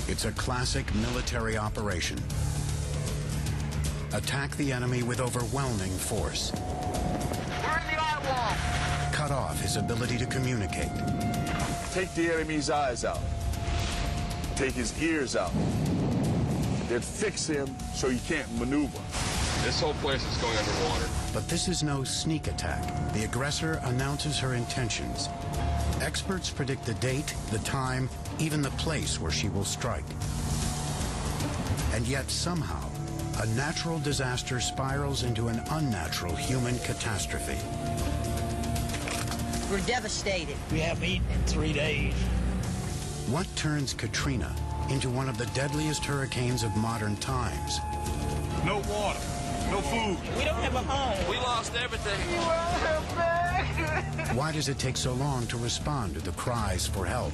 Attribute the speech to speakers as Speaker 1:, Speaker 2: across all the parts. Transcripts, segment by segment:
Speaker 1: It's a classic military operation. Attack the enemy with overwhelming force.
Speaker 2: We're in the eye wall.
Speaker 1: Cut off his ability to communicate.
Speaker 3: Take the enemy's eyes out. Take his ears out. Then fix him so he can't maneuver.
Speaker 4: This whole place is going underwater.
Speaker 1: But this is no sneak attack. The aggressor announces her intentions. Experts predict the date, the time, even the place where she will strike. And yet somehow, a natural disaster spirals into an unnatural human catastrophe.
Speaker 5: We're devastated.
Speaker 6: We haven't eaten in 3 days.
Speaker 1: What turns Katrina into one of the deadliest hurricanes of modern times?
Speaker 7: No water, no food.
Speaker 6: We don't have a home.
Speaker 4: We lost everything.
Speaker 1: Why does it take so long to respond to the cries for help?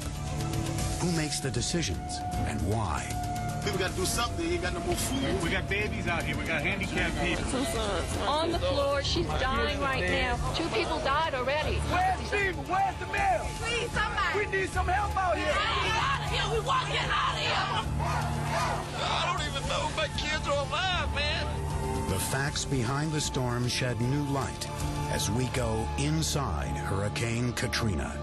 Speaker 1: Who makes the decisions and why?
Speaker 7: People got to do something. You ain't got no more food. We got babies out here. We got handicapped people.
Speaker 8: On the floor, she's dying right now. 2 people died already.
Speaker 7: Where's the people? Where's the mail?
Speaker 8: Please, somebody.
Speaker 7: We need some help out here.
Speaker 8: Get out of here. We want to get out of here.
Speaker 4: I don't even know if my kids are alive, man.
Speaker 1: The facts behind the storm shed new light as we go inside Hurricane Katrina.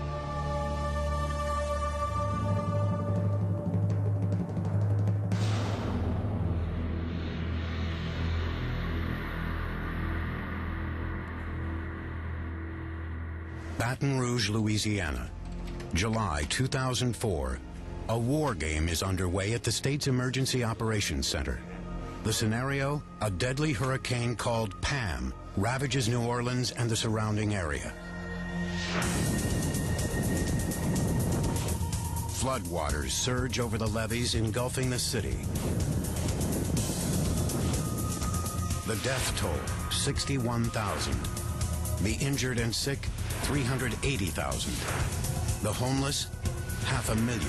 Speaker 1: Baton Rouge, Louisiana, July 2004. A war game is underway at the state's Emergency Operations Center. The scenario, a deadly hurricane called Pam ravages New Orleans and the surrounding area. Floodwaters surge over the levees, engulfing the city. The death toll, 61,000. The injured and sick, 380,000. The homeless, 500,000.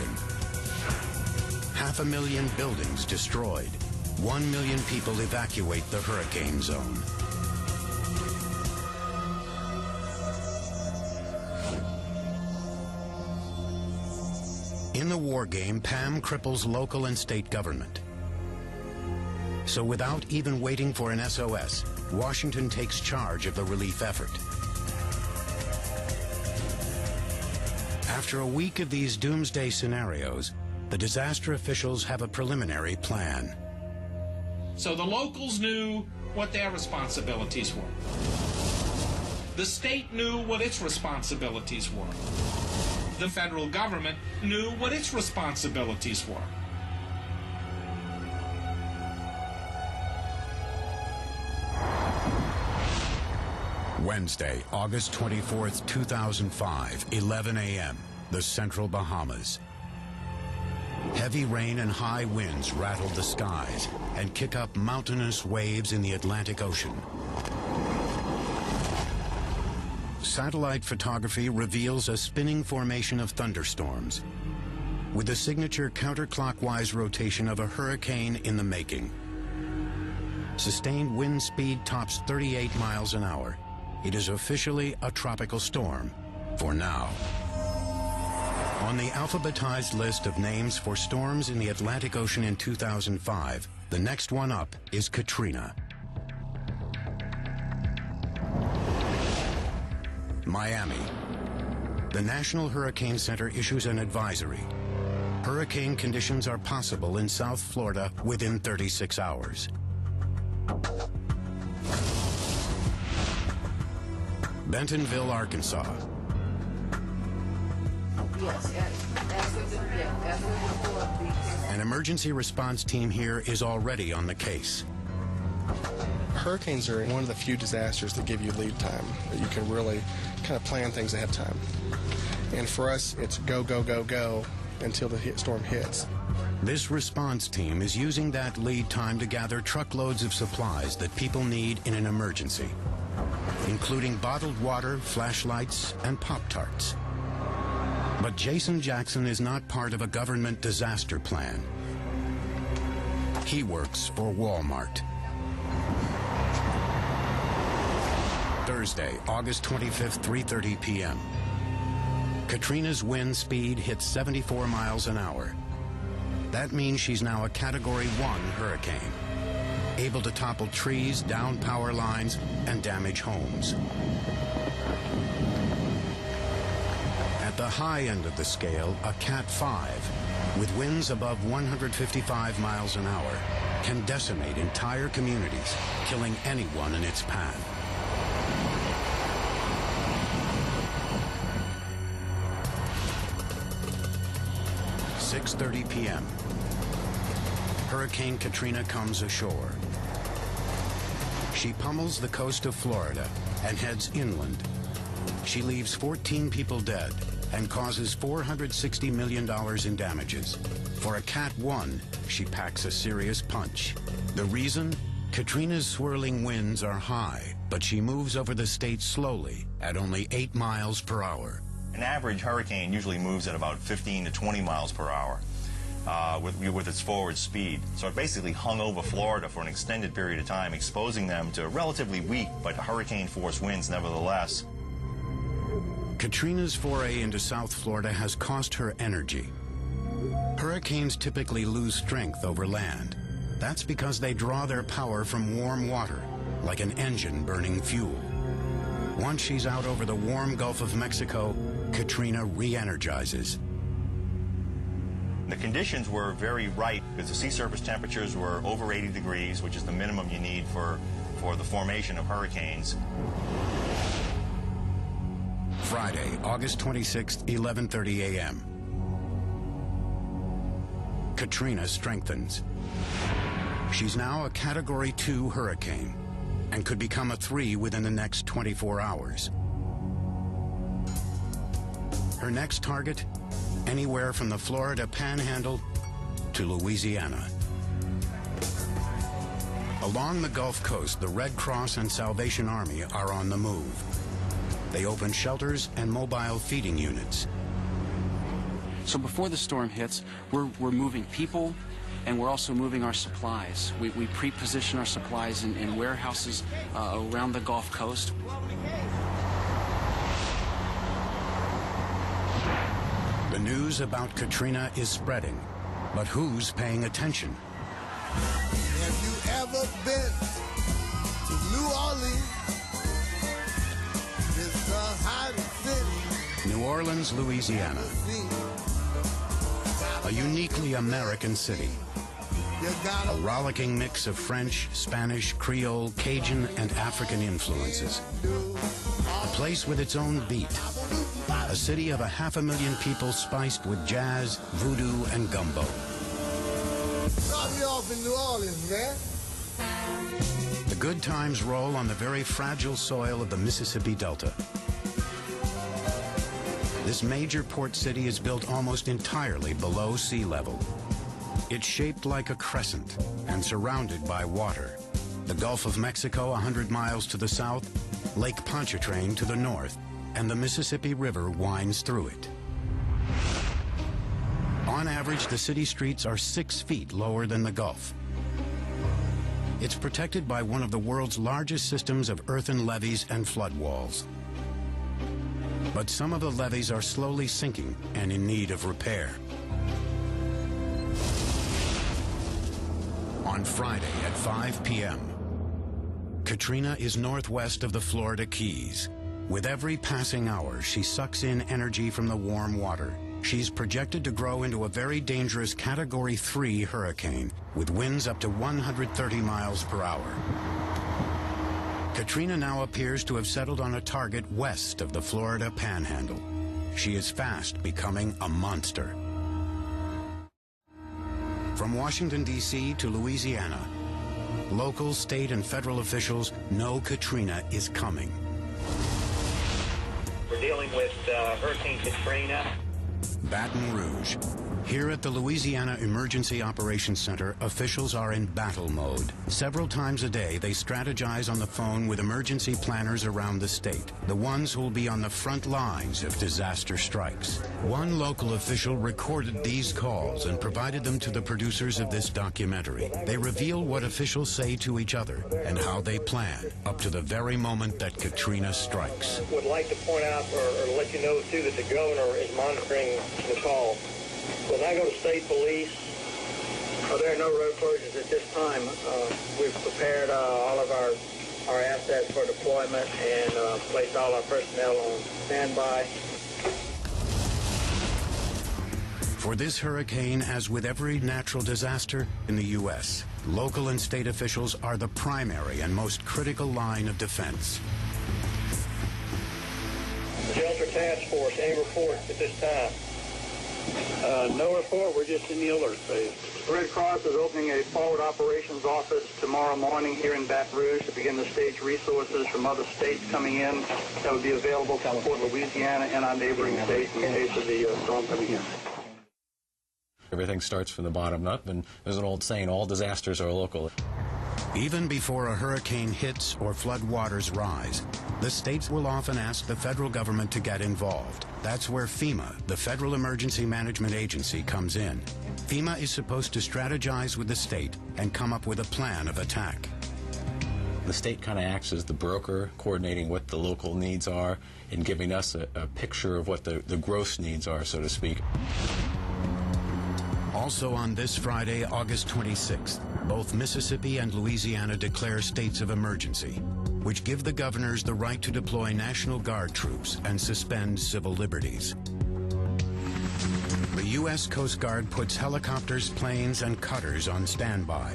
Speaker 1: 500,000 buildings destroyed. 1 million people evacuate the hurricane zone. In the war game, Pam cripples local and state government. So without even waiting for an SOS, Washington takes charge of the relief effort. After a week of these doomsday scenarios, the disaster officials have a preliminary plan.
Speaker 9: So the locals knew what their responsibilities were. The state knew what its responsibilities were. The federal government knew what its responsibilities were.
Speaker 1: Wednesday, August 24th, 2005, 11 a.m., the Central Bahamas. Heavy rain and high winds rattle the skies and kick up mountainous waves in the Atlantic Ocean. Satellite photography reveals a spinning formation of thunderstorms, with the signature counterclockwise rotation of a hurricane in the making. Sustained wind speed tops 38 miles an hour. It is officially a tropical storm for now. On the alphabetized list of names for storms in the Atlantic Ocean in 2005, the next one up is Katrina. Miami. The National Hurricane Center issues an advisory. Hurricane conditions are possible in South Florida within 36 hours. Bentonville, Arkansas. An emergency response team here is already on the case.
Speaker 10: Hurricanes are one of the few disasters that give you lead time, that you can really kind of plan things ahead of time. And for us, it's go, go, go, go until the storm hits.
Speaker 1: This response team is using that lead time to gather truckloads of supplies that people need in an emergency, including bottled water, flashlights, and Pop-Tarts. But Jason Jackson is not part of a government disaster plan. He works for Walmart. Thursday, August 25th, 3:30 p.m. Katrina's wind speed hits 74 miles an hour. That means she's now a Category 1 hurricane, able to topple trees, down power lines, and damage homes. At the high end of the scale, a Cat 5, with winds above 155 miles an hour, can decimate entire communities, killing anyone in its path. At 6:30 p.m., Hurricane Katrina comes ashore. She pummels the coast of Florida and heads inland. She leaves 14 people dead and causes $460 million in damages. For a Cat 1, she packs a serious punch. The reason? Katrina's swirling winds are high, but she moves over the state slowly at only 8 miles per hour.
Speaker 5: An average hurricane usually moves at about 15 to 20 miles per hour with its forward speed. So it basically hung over Florida for an extended period of time, exposing them to relatively weak but hurricane-force winds nevertheless.
Speaker 1: Katrina's foray into South Florida has cost her energy. Hurricanes typically lose strength over land. That's because they draw their power from warm water, like an engine burning fuel. Once she's out over the warm Gulf of Mexico, Katrina re-energizes.
Speaker 5: The conditions were very right because the sea surface temperatures were over 80 degrees, which is the minimum you need for the formation of hurricanes.
Speaker 1: Friday, August 26th, 11:30 a.m. Katrina strengthens. She's now a Category 2 hurricane and could become a 3 within the next 24 hours. Her next target? Anywhere from the Florida Panhandle to Louisiana. Along the Gulf Coast, the Red Cross and Salvation Army are on the move. They open shelters and mobile feeding units.
Speaker 11: So before the storm hits, we're moving people, and we're also moving our supplies. We pre-position our supplies in warehouses around the Gulf Coast.
Speaker 1: The news about Katrina is spreading, but who's paying attention?
Speaker 12: Have you ever been to New Orleans? It's the hottest city.
Speaker 1: New Orleans, Louisiana. A uniquely American city. A rollicking mix of French, Spanish, Creole, Cajun, and African influences. A place with its own beat. A city of 500,000 people spiced with jazz, voodoo, and gumbo.
Speaker 12: Start me off in New Orleans, man.
Speaker 1: The good times roll on the very fragile soil of the Mississippi Delta. This major port city is built almost entirely below sea level. It's shaped like a crescent and surrounded by water. The Gulf of Mexico 100 miles to the south, Lake Pontchartrain to the north, and the Mississippi River winds through it. On average, the city streets are 6 feet lower than the Gulf. It's protected by one of the world's largest systems of earthen levees and flood walls. But some of the levees are slowly sinking and in need of repair. On Friday at 5 p.m., Katrina is northwest of the Florida Keys. With every passing hour, she sucks in energy from the warm water. She's projected to grow into a very dangerous Category 3 hurricane with winds up to 130 miles per hour. Katrina now appears to have settled on a target west of the Florida Panhandle. She is fast becoming a monster. From Washington, D.C. to Louisiana, local, state, and federal officials know Katrina is coming.
Speaker 13: We're dealing with Hurricane Katrina.
Speaker 1: Baton Rouge. Here at the Louisiana Emergency Operations Center, officials are in battle mode. Several times a day, they strategize on the phone with emergency planners around the state, the ones who will be on the front lines if disaster strikes. One local official recorded these calls and provided them to the producers of this documentary. They reveal what officials say to each other and how they plan up to the very moment that Katrina strikes.
Speaker 13: Would like to point out or let you know, too, that the governor is monitoring the call. When I go to state police, There are no road closures at this time. We've prepared all of our assets for deployment and placed all our personnel on standby.
Speaker 1: For this hurricane, as with every natural disaster in the U.S., local and state officials are the primary and most critical line of defense.
Speaker 13: Shelter Task Force, any report at this time? No report. We're just in the alert phase. The Red Cross is opening a forward operations office tomorrow morning here in Baton Rouge to begin to stage resources from other states coming in that would be available to support Louisiana and our neighboring states in case of the storm coming in.
Speaker 14: Everything starts from the bottom up, and there's an old saying, all disasters are local.
Speaker 1: Even before a hurricane hits or flood waters rise, the states will often ask the federal government to get involved. That's where FEMA, the Federal Emergency Management Agency, comes in. FEMA is supposed to strategize with the state and come up with a plan of attack.
Speaker 14: The state kind of acts as the broker, coordinating what the local needs are and giving us a picture of what the gross needs are, so to speak.
Speaker 1: Also on this Friday, August 26th, both Mississippi and Louisiana declare states of emergency, which give the governors the right to deploy National Guard troops and suspend civil liberties. The U.S. Coast Guard puts helicopters, planes, and cutters on standby.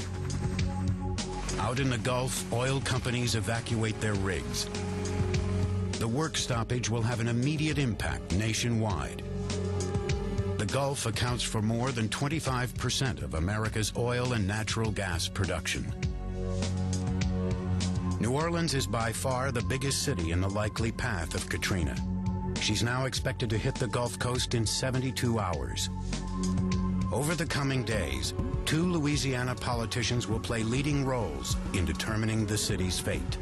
Speaker 1: Out in the Gulf, oil companies evacuate their rigs. The work stoppage will have an immediate impact nationwide. The Gulf accounts for more than 25% of America's oil and natural gas production. New Orleans is by far the biggest city in the likely path of Katrina. She's now expected to hit the Gulf Coast in 72 hours. Over the coming days, 2 Louisiana politicians will play leading roles in determining the city's fate.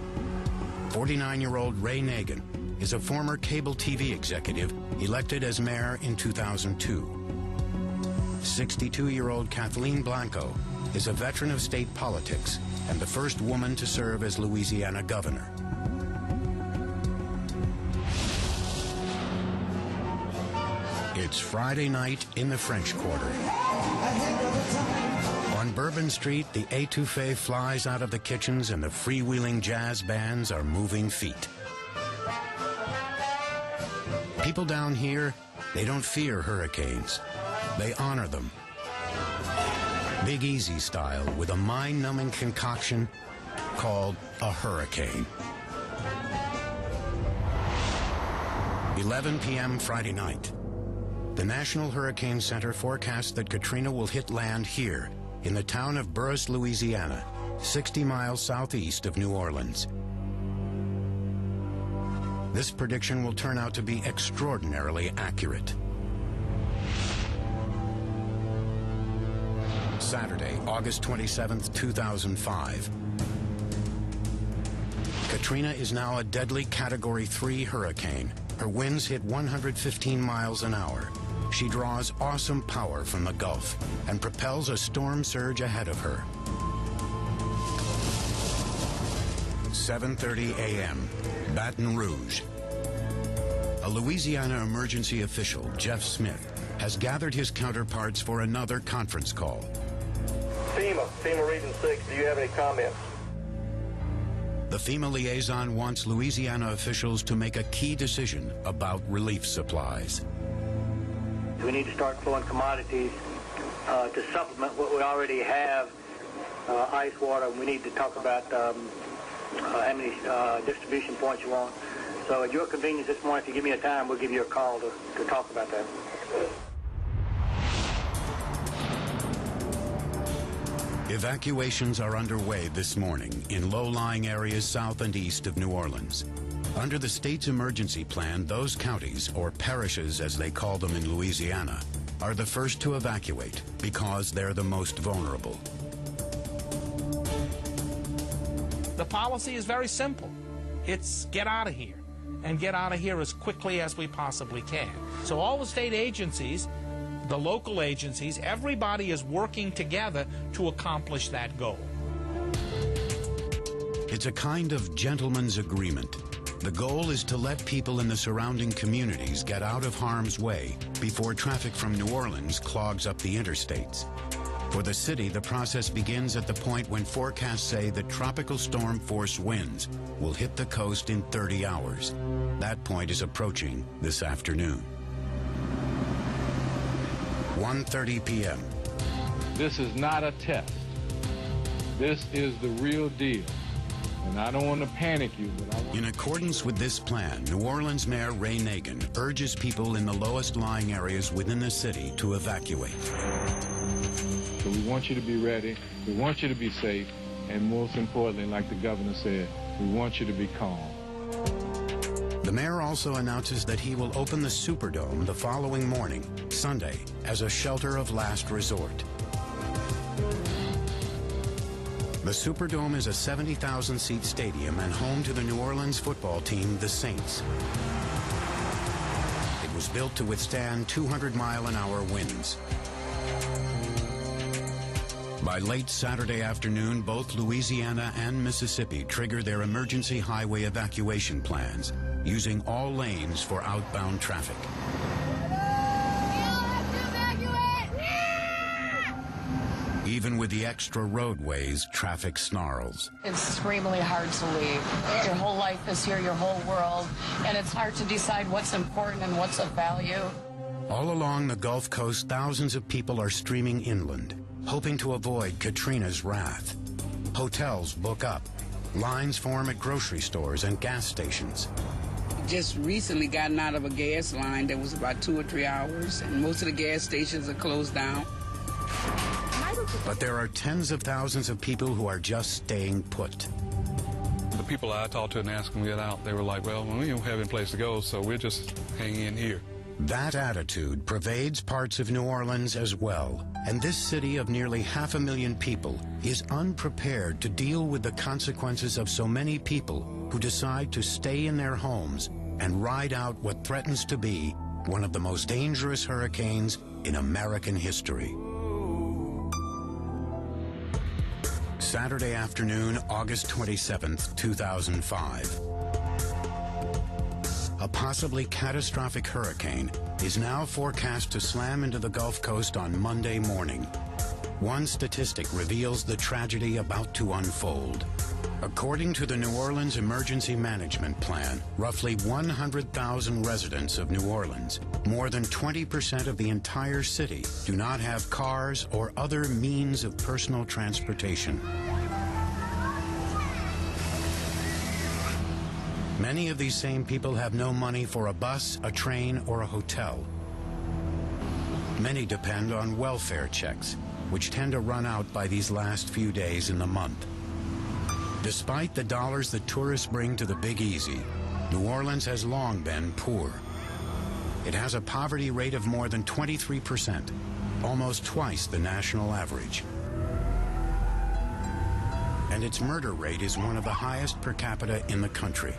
Speaker 1: 49-year-old Ray Nagin is a former cable TV executive elected as mayor in 2002. 62-year-old Kathleen Blanco is a veteran of state politics and the first woman to serve as Louisiana governor. It's Friday night in the French Quarter. On Bourbon Street, the étouffée flies out of the kitchens and the freewheeling jazz bands are moving feet. People down here, they don't fear hurricanes. They honor them. Big Easy style, with a mind-numbing concoction called a hurricane. 11 p.m. Friday night. The National Hurricane Center forecasts that Katrina will hit land here in the town of Burris, Louisiana, 60 miles southeast of New Orleans. This prediction will turn out to be extraordinarily accurate. Saturday, August 27th, 2005. Katrina is now a deadly Category 3 hurricane. Her winds hit 115 miles an hour. She draws awesome power from the Gulf and propels a storm surge ahead of her. 7:30 a.m., Baton Rouge. A Louisiana emergency official, Jeff Smith, has gathered his counterparts for another conference call.
Speaker 13: FEMA Region 6, do you have any comments?
Speaker 1: The FEMA liaison wants Louisiana officials to make a key decision about relief supplies.
Speaker 13: We need to start flowing commodities to supplement what we already have, ice water. We need to talk about how many distribution points you want. So at your convenience this morning, if you give me a time, we'll give you a call to talk about that.
Speaker 1: Evacuations are underway this morning in low-lying areas south and east of New Orleans. Under the state's emergency plan, those counties, or parishes as they call them in Louisiana, are the first to evacuate because they're the most vulnerable.
Speaker 9: The policy is very simple. It's get out of here, and get out of here as quickly as we possibly can. So all the state agencies, the local agencies, everybody is working together to accomplish that goal.
Speaker 1: It's a kind of gentleman's agreement. The goal is to let people in the surrounding communities get out of harm's way before traffic from New Orleans clogs up the interstates. For the city, the process begins at the point when forecasts say that tropical storm force winds will hit the coast in 30 hours. That point is approaching this afternoon. 1:30 p.m.
Speaker 15: This is not a test. This is the real deal. And I don't want to panic you, but I want...
Speaker 1: In accordance with this plan, New Orleans Mayor Ray Nagin urges people in the lowest lying areas within the city to evacuate.
Speaker 15: So we want you to be ready, we want you to be safe, and most importantly, like the governor said, we want you to be calm.
Speaker 1: The mayor also announces that he will open the Superdome the following morning, Sunday, as a shelter of last resort. The Superdome is a 70,000-seat stadium and home to the New Orleans football team, the Saints. It was built to withstand 200-mile-an-hour winds. By late Saturday afternoon, both Louisiana and Mississippi trigger their emergency highway evacuation plans, using all lanes for outbound traffic. Even with the extra roadways, traffic snarls.
Speaker 16: It's extremely hard to leave. Your whole life is here, your whole world, and it's hard to decide what's important and what's of value.
Speaker 1: All along the Gulf Coast, thousands of people are streaming inland, hoping to avoid Katrina's wrath. Hotels book up. Lines form at grocery stores and gas stations.
Speaker 17: Just recently gotten out of a gas line that was about 2 or 3 hours, and most of the gas stations are closed down.
Speaker 1: But there are tens of thousands of people who are just staying put.
Speaker 18: The people I talked to and asked them to get out, they were like, well, we don't have any place to go, so we're just hanging in here.
Speaker 1: That attitude pervades parts of New Orleans as well, and this city of nearly 500,000 people is unprepared to deal with the consequences of so many people who decide to stay in their homes and ride out what threatens to be one of the most dangerous hurricanes in American history. Saturday afternoon, August 27th, 2005. A possibly catastrophic hurricane is now forecast to slam into the Gulf Coast on Monday morning. One statistic reveals the tragedy about to unfold. According to the New Orleans Emergency Management Plan, roughly 100,000 residents of New Orleans, more than 20% of the entire city, do not have cars or other means of personal transportation. Many of these same people have no money for a bus, a train, or a hotel. Many depend on welfare checks, which tend to run out by these last few days in the month. Despite the dollars that tourists bring to the Big Easy, New Orleans has long been poor. It has a poverty rate of more than 23%, almost twice the national average. And its murder rate is one of the highest per capita in the country.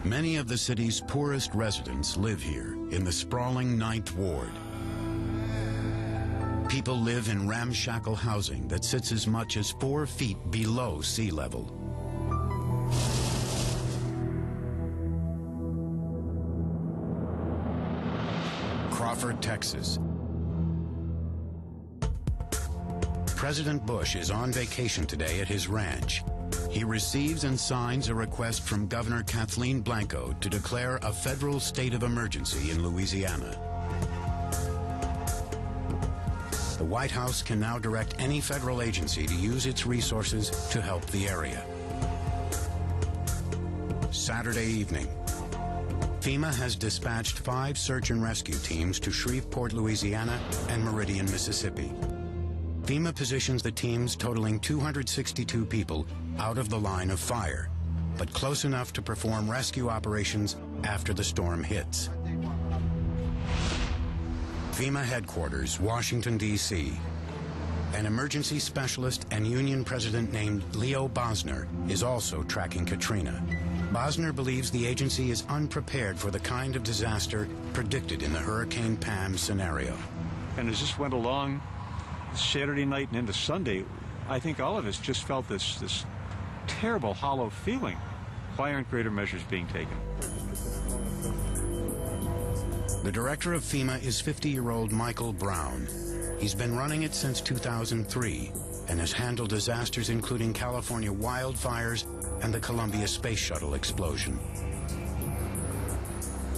Speaker 1: Many of the city's poorest residents live here in the sprawling 9th Ward. People live in ramshackle housing that sits as much as 4 feet below sea level. Crawford, Texas. President Bush is on vacation today at his ranch. He receives and signs a request from Governor Kathleen Blanco to declare a federal state of emergency in Louisiana. The White House can now direct any federal agency to use its resources to help the area. Saturday evening, FEMA has dispatched 5 search and rescue teams to Shreveport, Louisiana, and Meridian, Mississippi. FEMA positions the teams totaling 262 people out of the line of fire, but close enough to perform rescue operations after the storm hits. FEMA headquarters, Washington, D.C. An emergency specialist and union president named Leo Bosner is also tracking Katrina. Bosner believes the agency is unprepared for the kind of disaster predicted in the Hurricane Pam scenario.
Speaker 19: And as this went along Saturday night and into Sunday, I think all of us just felt this terrible, hollow feeling. Why aren't greater measures being taken?
Speaker 1: The director of FEMA is 50-year-old Michael Brown. He's been running it since 2003 and has handled disasters including California wildfires and the Columbia Space Shuttle explosion.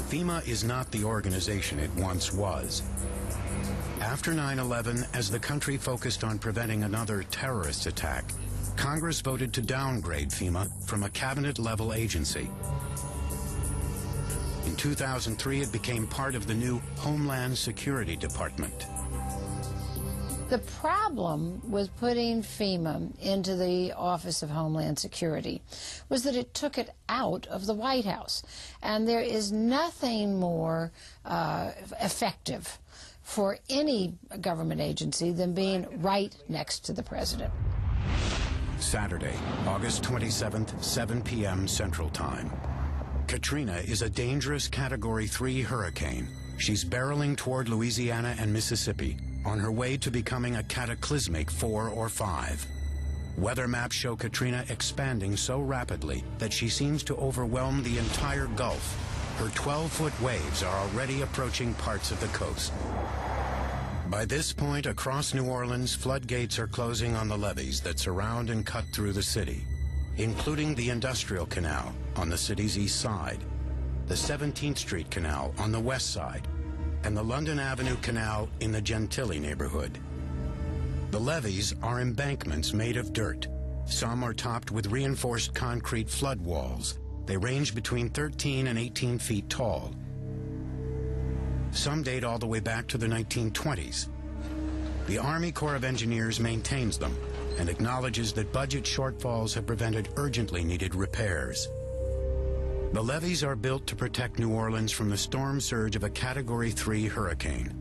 Speaker 1: FEMA is not the organization it once was. After 9/11, as the country focused on preventing another terrorist attack, Congress voted to downgrade FEMA from a cabinet-level agency. In 2003, it became part of the new Homeland Security Department.
Speaker 20: The problem with putting FEMA into the Office of Homeland Security was that it took it out of the White House. And there is nothing more effective for any government agency than being right next to the president.
Speaker 1: Saturday, August 27th, 7 p.m. Central Time. Katrina is a dangerous Category 3 hurricane. She's barreling toward Louisiana and Mississippi on her way to becoming a cataclysmic 4 or 5. Weather maps show Katrina expanding so rapidly that she seems to overwhelm the entire Gulf. Her 12-foot waves are already approaching parts of the coast. By this point, across New Orleans, floodgates are closing on the levees that surround and cut through the city, including the Industrial Canal on the city's east side, the 17th Street Canal on the west side, and the London Avenue Canal in the Gentilly neighborhood. The levees are embankments made of dirt. Some are topped with reinforced concrete flood walls. They range between 13 and 18 feet tall. Some date all the way back to the 1920s. The Army Corps of Engineers maintains them and acknowledges that budget shortfalls have prevented urgently needed repairs. The levees are built to protect New Orleans from the storm surge of a Category 3 hurricane.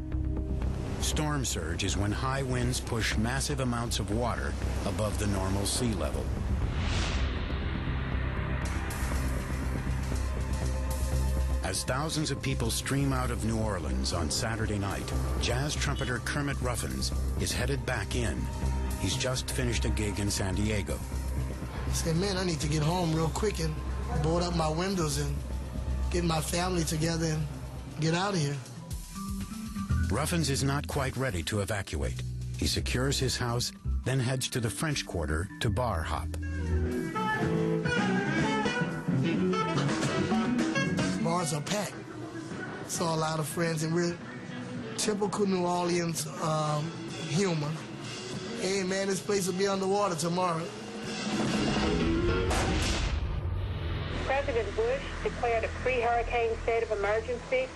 Speaker 1: Storm surge is when high winds push massive amounts of water above the normal sea level. As thousands of people stream out of New Orleans on Saturday night, jazz trumpeter Kermit Ruffins is headed back in. He's just finished a gig in San Diego.
Speaker 12: I said, man, I need to get home real quick and board up my windows and get my family together and get out of here.
Speaker 1: Ruffins is not quite ready to evacuate. He secures his house, then heads to the French Quarter to bar hop.
Speaker 12: Bars are packed. Saw a lot of friends, and we're typical New Orleans humor. Hey, man, this place will be underwater tomorrow.
Speaker 21: President Bush declared a pre-hurricane state of emergency.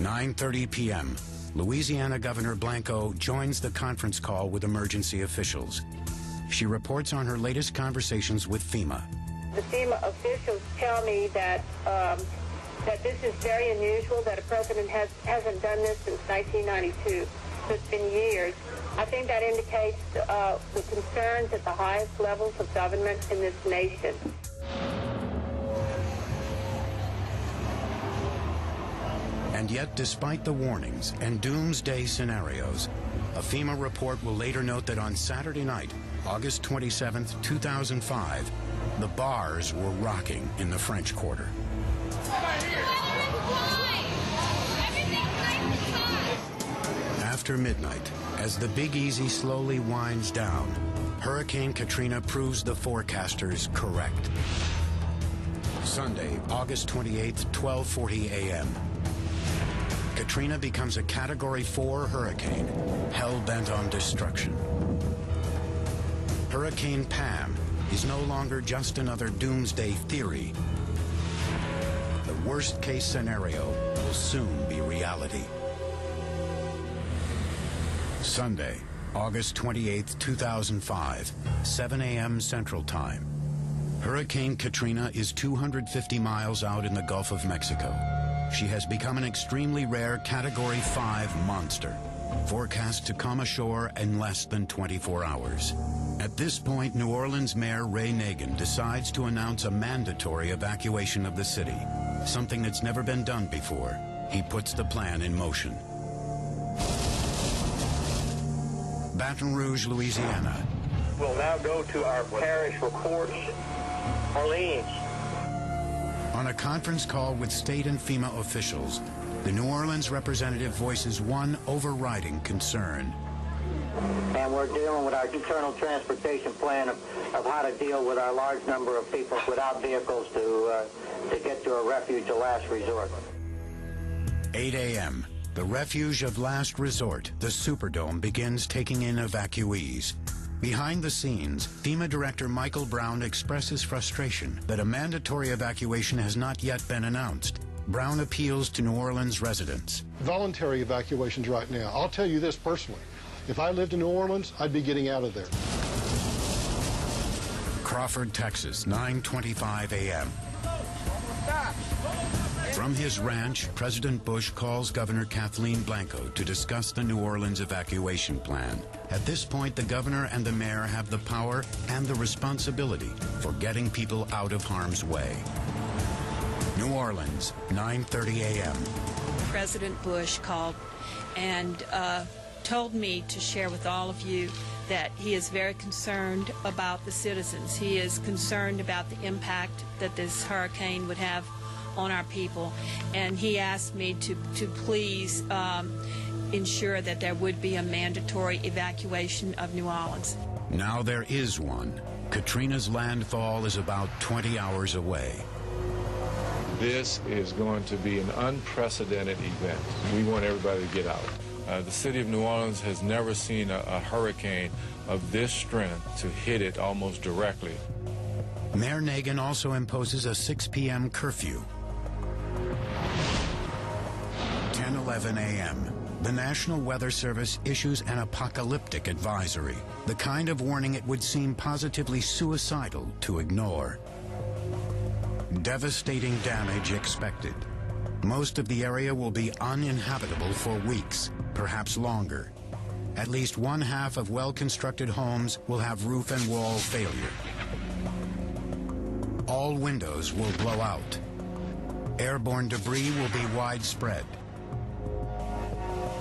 Speaker 1: 9:30 p.m. Louisiana Governor Blanco joins the conference call with emergency officials. She reports on her latest conversations with FEMA.
Speaker 21: The FEMA officials tell me that that this is very unusual, that a president hasn't done this since 1992. So it's been years. I think that indicates the concerns at the highest levels of government in this nation.
Speaker 1: And yet, despite the warnings and doomsday scenarios, a FEMA report will later note that on Saturday night, August 27, 2005, the bars were rocking in the French Quarter. After midnight, as the Big Easy slowly winds down, Hurricane Katrina proves the forecasters correct. Sunday, August 28, 12:40 a.m. Katrina becomes a Category 4 hurricane, hell-bent on destruction. Hurricane Pam is no longer just another doomsday theory. The worst-case scenario will soon be reality. Sunday, August 28, 2005, 7 a.m. Central Time. Hurricane Katrina is 250 miles out in the Gulf of Mexico. She has become an extremely rare Category 5 monster, forecast to come ashore in less than 24 hours. At this point, New Orleans Mayor Ray Nagin decides to announce a mandatory evacuation of the city, something that's never been done before. He puts the plan in motion. Baton Rouge, Louisiana.
Speaker 13: We'll now go to our parish reports. Orleans.
Speaker 1: On a conference call with state and FEMA officials, The New Orleans representative voices one overriding concern.
Speaker 13: And we're dealing with our internal transportation plan of how to deal with our large number of people without vehicles to get to a refuge of last resort.
Speaker 1: 8 a.m. The refuge of last resort, the Superdome, begins taking in evacuees. Behind the scenes, FEMA Director Michael Brown expresses frustration that a mandatory evacuation has not yet been announced. Brown appeals to New Orleans residents.
Speaker 2: Voluntary evacuations right now. I'll tell you this personally. If I lived in New Orleans, I'd be getting out of there.
Speaker 1: Crawford, Texas, 9:25 a.m. From his ranch, President Bush calls Governor Kathleen Blanco to discuss the New Orleans evacuation plan. At this point, the governor and the mayor have the power and the responsibility for getting people out of harm's way. New Orleans, 9:30 a.m.
Speaker 22: President Bush called and told me to share with all of you that he is very concerned about the citizens. He is concerned about the impact that this hurricane would have on our people, and he asked me to please ensure that there would be a mandatory evacuation of New Orleans.
Speaker 1: Now there is one. Katrina's landfall is about 20 hours away.
Speaker 15: This is going to be an unprecedented event. We want everybody to get out. The city of New Orleans has never seen a hurricane of this strength to hit it almost directly.
Speaker 1: Mayor Nagin also imposes a 6 p.m. curfew. 10:11 a.m. The National Weather Service issues an apocalyptic advisory, the kind of warning it would seem positively suicidal to ignore. Devastating damage expected. Most of the area will be uninhabitable for weeks, perhaps longer. At least one half of well-constructed homes will have roof and wall failure. All windows will blow out. Airborne debris will be widespread.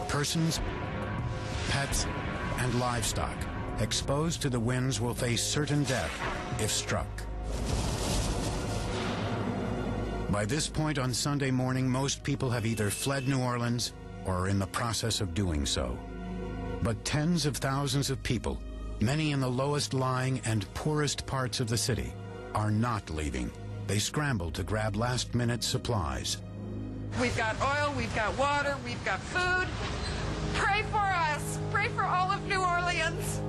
Speaker 1: Persons, pets, and livestock exposed to the winds will face certain death if struck. By this point on Sunday morning, most people have either fled New Orleans or are in the process of doing so. But tens of thousands of people, many in the lowest lying and poorest parts of the city, are not leaving. They scramble to grab last-minute supplies.
Speaker 23: We've got oil, we've got water, we've got food. Pray for us. Pray for all of New Orleans.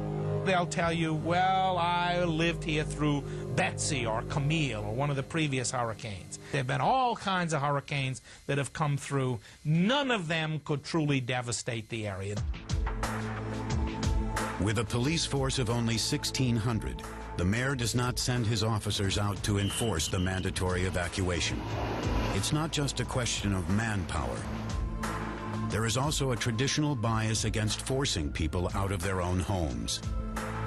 Speaker 9: They'll tell you, well, I lived here through Betsy or Camille or one of the previous hurricanes. There have been all kinds of hurricanes that have come through. None of them could truly devastate the area.
Speaker 1: With a police force of only 1,600, the mayor does not send his officers out to enforce the mandatory evacuation. It's not just a question of manpower. There is also a traditional bias against forcing people out of their own homes.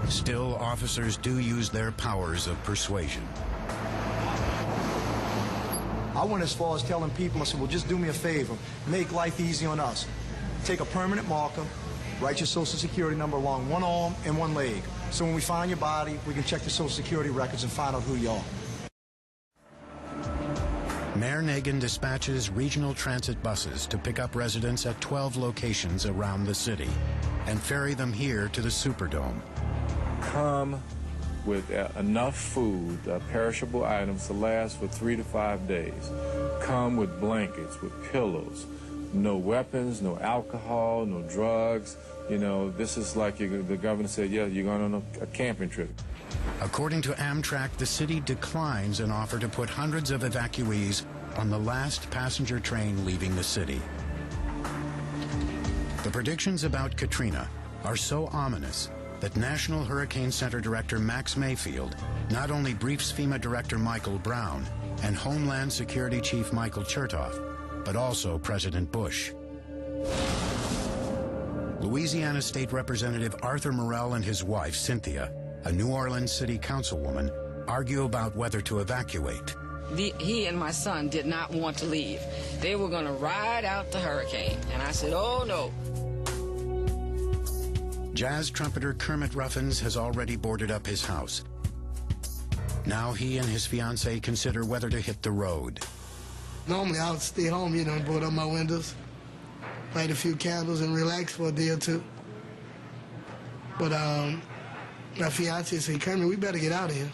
Speaker 1: Still, officers do use their powers of persuasion.
Speaker 24: I went as far as telling people, I said, well, just do me a favor. Make life easy on us. Take a permanent marker, write your Social Security number along one arm and one leg. So when we find your body, we can check the Social Security records and find out who you are.
Speaker 1: Mayor Nagin dispatches regional transit buses to pick up residents at 12 locations around the city and ferry them here to the Superdome.
Speaker 15: Come with enough food, perishable items to last for 3 to 5 days. Come with blankets, with pillows. No weapons, no alcohol, no drugs. You know, this is like the governor said, yeah, you're going on a camping trip.
Speaker 1: According to Amtrak, the city declines an offer to put hundreds of evacuees on the last passenger train leaving the city. The predictions about Katrina are so ominous that National Hurricane Center Director Max Mayfield not only briefs FEMA Director Michael Brown and Homeland Security Chief Michael Chertoff, but also President Bush. Louisiana State Representative Arthur Morell and his wife, Cynthia, a New Orleans City Councilwoman, argue about whether to evacuate.
Speaker 17: He and my son did not want to leave. They were going to ride out the hurricane. And I said, oh, no.
Speaker 1: Jazz trumpeter Kermit Ruffins has already boarded up his house. Now he and his fiancée consider whether to hit the road.
Speaker 12: Normally I would stay home, you know, and board up my windows, light a few candles, and relax for a day or two. But my fiance said, Kermit, we better get out of here.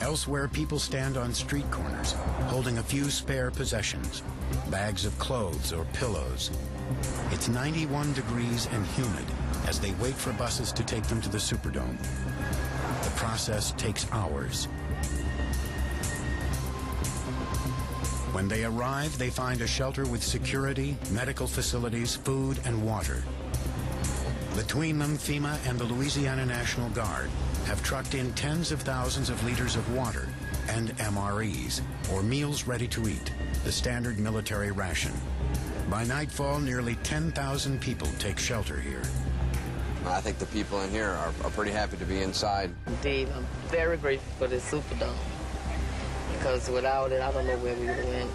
Speaker 1: Elsewhere, people stand on street corners, holding a few spare possessions, bags of clothes or pillows. It's 91 degrees and humid as they wait for buses to take them to the Superdome. The process takes hours. When they arrive, they find a shelter with security, medical facilities, food, and water. Between them, FEMA and the Louisiana National Guard have trucked in tens of thousands of liters of water and MREs, or meals ready to eat, the standard military ration. By nightfall, nearly 10,000 people take shelter here.
Speaker 3: I think the people in here are pretty happy to be inside.
Speaker 6: Indeed, I'm very grateful for this Superdome, because without it, I don't know where we would have went.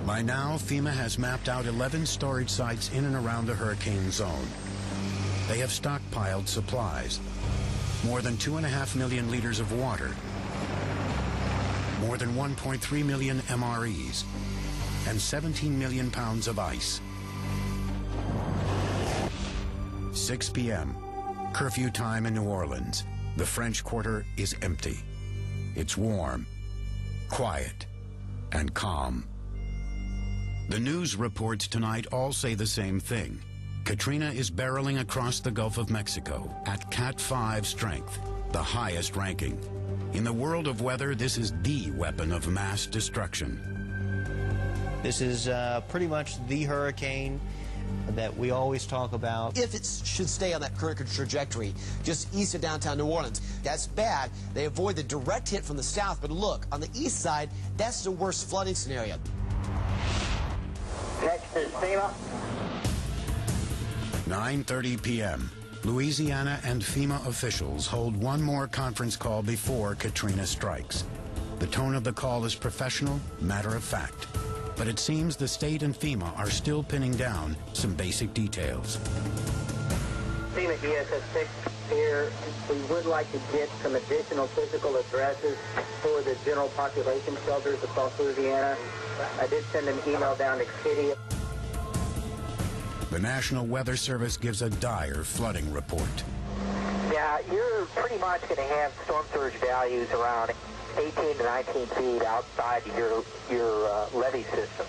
Speaker 1: By now, FEMA has mapped out 11 storage sites in and around the hurricane zone. They have stockpiled supplies, more than 2.5 million liters of water, more than 1.3 million MREs, and 17 million pounds of ice. 6 p.m., curfew time in New Orleans. The French Quarter is empty. It's warm, quiet, and calm. The news reports tonight all say the same thing. Katrina is barreling across the Gulf of Mexico at Cat 5 strength, the highest ranking. In the world of weather, this is the weapon of mass destruction.
Speaker 7: This is pretty much the hurricane that we always talk about.
Speaker 8: If it should stay on that current trajectory, just east of downtown New Orleans, that's bad. They avoid the direct hit from the south, but look, on the east side, that's the worst flooding scenario.
Speaker 13: Next is FEMA.
Speaker 1: 9:30 p.m. Louisiana and FEMA officials hold one more conference call before Katrina strikes. The tone of the call is professional, matter of fact. But it seems the state and FEMA are still pinning down some basic details.
Speaker 13: FEMA ESS 6 here. We would like to get some additional physical addresses for the general population shelters across Louisiana. I did send an email down to Kitty.
Speaker 1: The National Weather Service gives a dire flooding report.
Speaker 13: Yeah, you're pretty much going to have storm surge values around 18 to 19 feet outside your levee system.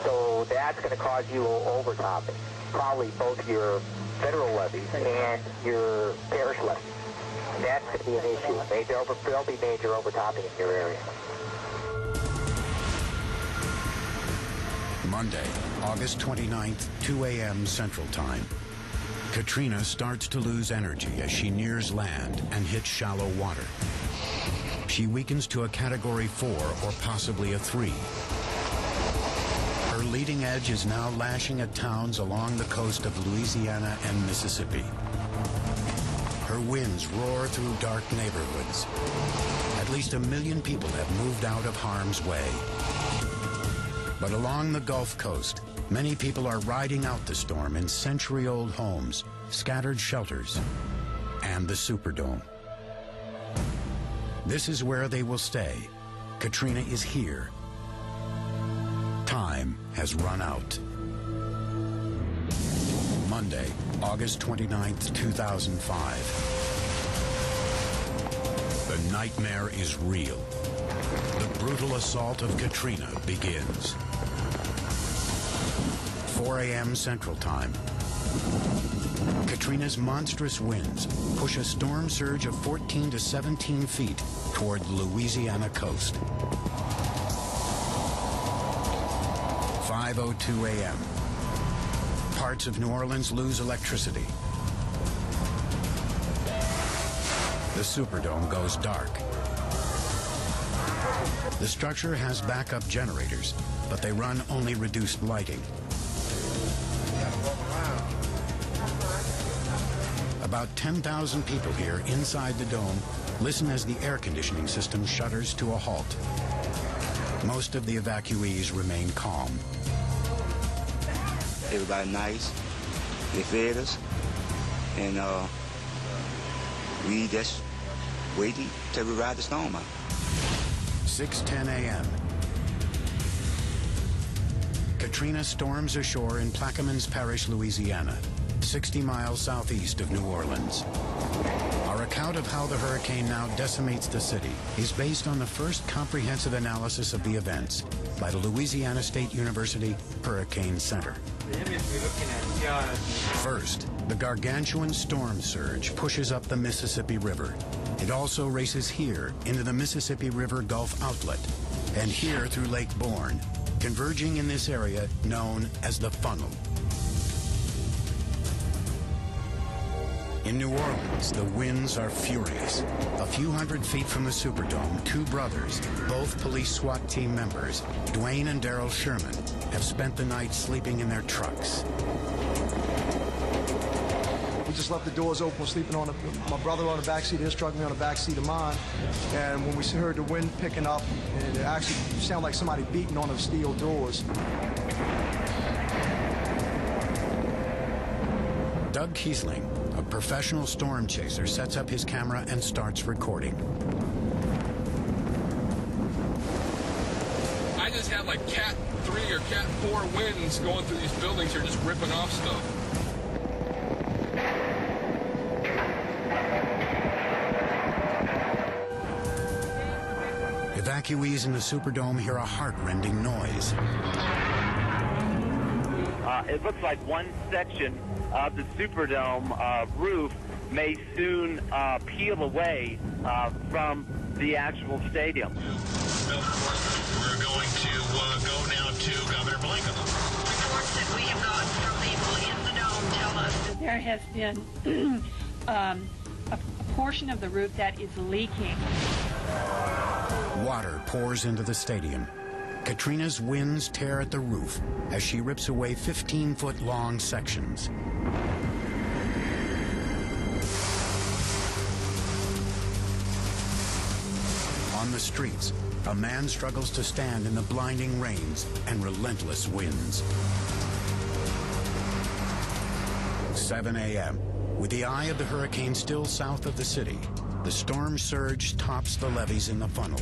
Speaker 13: So that's going to cause you overtopping, probably both your federal levees and your parish levees. That's going to be an issue. There'll be major overtopping in your area.
Speaker 1: Monday, August 29th, 2 a.m. Central Time. Katrina starts to lose energy as she nears land and hits shallow water. She weakens to a Category 4 or possibly a 3. Her leading edge is now lashing at towns along the coast of Louisiana and Mississippi. Her winds roar through dark neighborhoods. At least 1 million people have moved out of harm's way. But along the Gulf Coast, many people are riding out the storm in century-old homes, scattered shelters, and the Superdome. This is where they will stay. Katrina is here. Time has run out. Monday, August 29th, 2005. The nightmare is real. The brutal assault of Katrina begins. 4 a.m. Central Time. Katrina's monstrous winds push a storm surge of 14 to 17 feet toward the Louisiana coast. 5:02 a.m. Parts of New Orleans lose electricity. The Superdome goes dark. The structure has backup generators, but they run only reduced lighting. About 10,000 people here inside the dome listen as the air conditioning system shudders to a halt. Most of the evacuees remain calm.
Speaker 25: Everybody nice. They fed us. And we just waiting till we ride the storm out.
Speaker 1: 6:10 a.m. Katrina storms ashore in Plaquemines Parish, Louisiana, 60 miles southeast of New Orleans. Our account of how the hurricane now decimates the city is based on the first comprehensive analysis of the events by the Louisiana State University Hurricane Center. First, the gargantuan storm surge pushes up the Mississippi River. It also races here into the Mississippi River Gulf outlet and here through Lake Borgne, converging in this area known as the funnel. In New Orleans, the winds are furious. A few hundred feet from the Superdome, two brothers, both police SWAT team members, Dwayne and Daryl Sherman, have spent the night sleeping in their trucks.
Speaker 24: We just left the doors open, we're sleeping on my brother on the back seat of his truck, me on the back seat of mine. And when we heard the wind picking up, it actually sounded like somebody beating on the steel doors.
Speaker 1: Doug Kiesling, a professional storm chaser, sets up his camera and starts recording.
Speaker 4: I just had like Cat 3 or Cat 4 winds going through these buildings here, just ripping off stuff.
Speaker 1: Evacuees in the Superdome hear a heart-rending noise.
Speaker 5: It looks like one section of the Superdome roof may soon peel away from the actual stadium.
Speaker 10: We're going to go now to Governor Blanco. Reports that we have gotten from people in the dome tell us that
Speaker 22: there has been a portion of the roof that is leaking.
Speaker 1: Water pours into the stadium. Katrina's winds tear at the roof as she rips away 15-foot-long sections. On the streets, a man struggles to stand in the blinding rains and relentless winds. 7 a.m. With the eye of the hurricane still south of the city, the storm surge tops the levees in the funnel.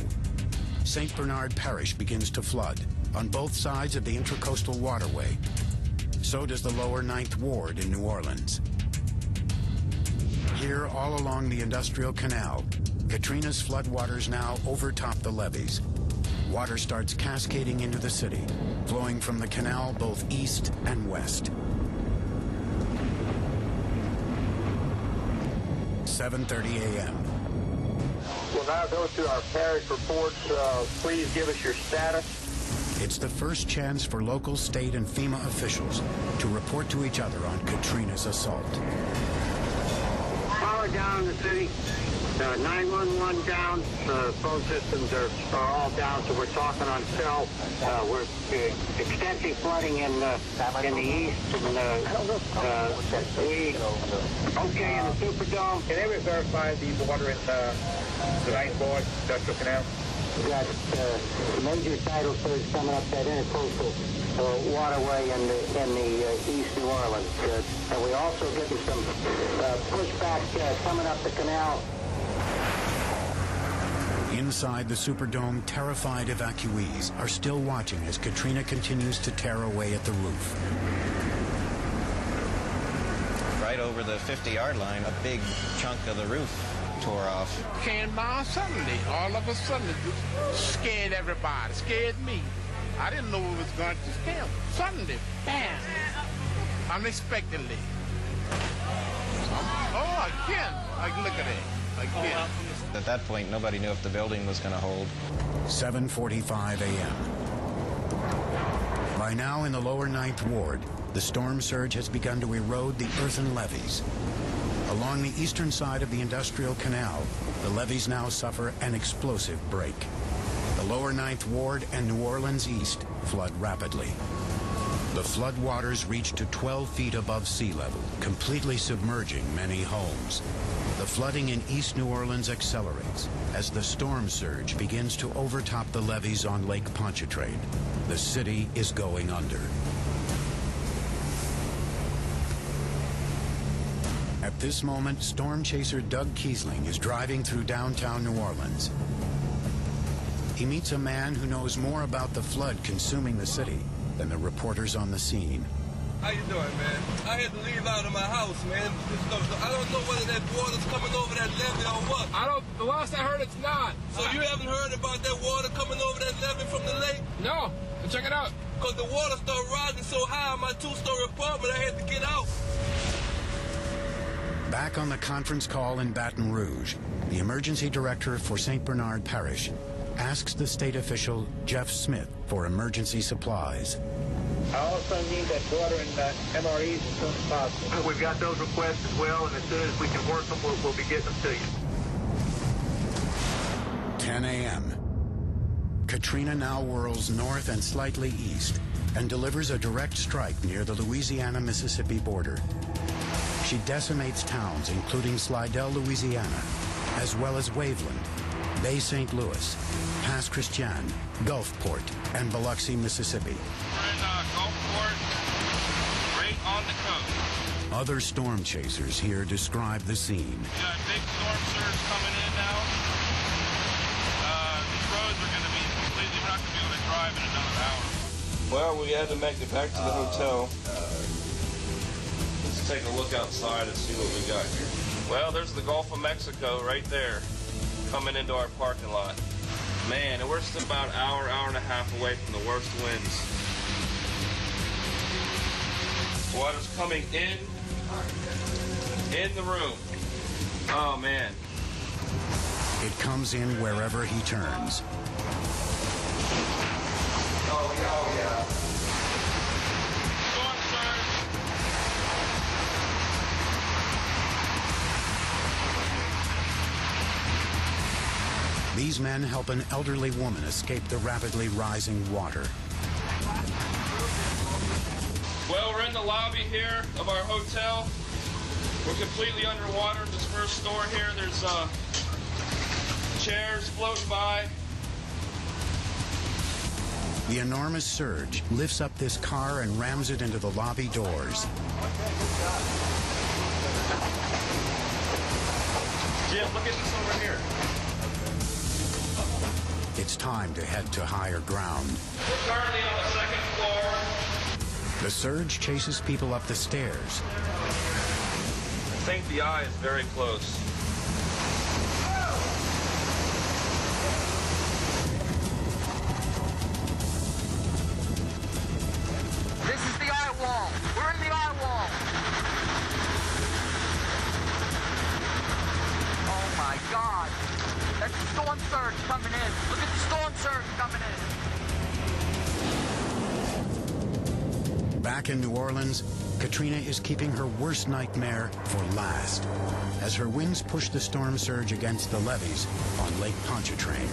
Speaker 1: St. Bernard Parish begins to flood on both sides of the Intracoastal Waterway. So does the lower 9th Ward in New Orleans. Here, all along the Industrial Canal, Katrina's floodwaters now overtop the levees. Water starts cascading into the city, flowing from the canal both east and west. 7:30 a.m.
Speaker 13: We'll now go to our parish reports. Please give us your status.
Speaker 1: It's the first chance for local, state, and FEMA officials to report to each other on Katrina's assault.
Speaker 13: Power down in the city. 911 down. Phone systems are all down, so we're talking on cell. We're extensive flooding in the east. Okay, in the Superdome. Can they verify the water in the 9th Ward, Industrial Canal?
Speaker 21: We got major tidal surge coming up that intercoastal waterway in the East New Orleans. And we also getting some pushback coming up the canal.
Speaker 1: Inside the Superdome, terrified evacuees are still watching as Katrina continues to tear away at the roof.
Speaker 7: Right over the 50-yard line, a big chunk of the roof tore off.
Speaker 9: Came down suddenly. All of a sudden, it scared everybody. Scared me. I didn't know it was going to scare me. Suddenly, bam! Unexpectedly. Oh, again. Like, look at it. Again.
Speaker 7: At that point, nobody knew if the building was going to hold.
Speaker 1: 7:45 a.m. By now in the lower 9th Ward, the storm surge has begun to erode the earthen levees. Along the eastern side of the Industrial Canal, the levees now suffer an explosive break. The lower 9th Ward and New Orleans East flood rapidly. The floodwaters reach to 12 feet above sea level, completely submerging many homes. The flooding in East New Orleans accelerates as the storm surge begins to overtop the levees on Lake Pontchartrain. The city is going under. At this moment, storm chaser Doug Kiesling is driving through downtown New Orleans. he meets a man who knows more about the flood consuming the city than the reporters on the scene.
Speaker 11: How you doing, man? I had to leave out of my house, man. I don't know whether that water's coming over that levee or what.
Speaker 4: The last I heard, it's not.
Speaker 11: So you haven't heard about that water coming over that levee from the lake?
Speaker 4: No. Check it out.
Speaker 11: Because the water started rising so high in my two-story apartment, I had to get out.
Speaker 1: Back on the conference call in Baton Rouge, the emergency director for St. Bernard Parish asks the state official, Jeff Smith, for emergency supplies.
Speaker 13: I also need that water and MREs as soon as possible. We've got those requests as well, and as soon as we can work them, we'll be getting them to you.
Speaker 1: 10 a.m. Katrina now whirls north and slightly east and delivers a direct strike near the Louisiana-Mississippi border. She decimates towns including Slidell, Louisiana, as well as Waveland, Bay St. Louis, Pass Christian, Gulfport, and Biloxi, Mississippi.
Speaker 14: We're in Gulfport, right on the coast.
Speaker 1: Other storm chasers here describe the scene.
Speaker 14: We got big storm surge coming in now. These roads are going to be completely, we're not going to be able to drive in another hour.
Speaker 11: Well, we had to make it back to the hotel.
Speaker 14: Let's take a look outside and see what we got here. Well, there's the Gulf of Mexico right there, coming into our parking lot. Man, and we're still about an hour and a half away from the worst winds. Water's coming in the room. Oh, man.
Speaker 1: It comes in wherever he turns.
Speaker 14: Oh, yeah. Storm surge.
Speaker 1: These men help an elderly woman escape the rapidly rising water.
Speaker 14: Well, we're in the lobby here of our hotel. We're completely underwater. This first store here, there's chairs floating by.
Speaker 1: The enormous surge lifts up this car and rams it into the lobby doors.
Speaker 14: Jim, look at this over here.
Speaker 1: It's time to head to higher ground.
Speaker 14: We're currently on the second floor.
Speaker 1: The surge chases people up the stairs.
Speaker 14: I think the eye is very close.
Speaker 23: This is the eye wall. We're in the eye wall. Oh my God. That's the storm surge coming in. Look at the storm surge coming in.
Speaker 1: Back in New Orleans, Katrina is keeping her worst nightmare for last, as her winds push the storm surge against the levees on Lake Pontchartrain.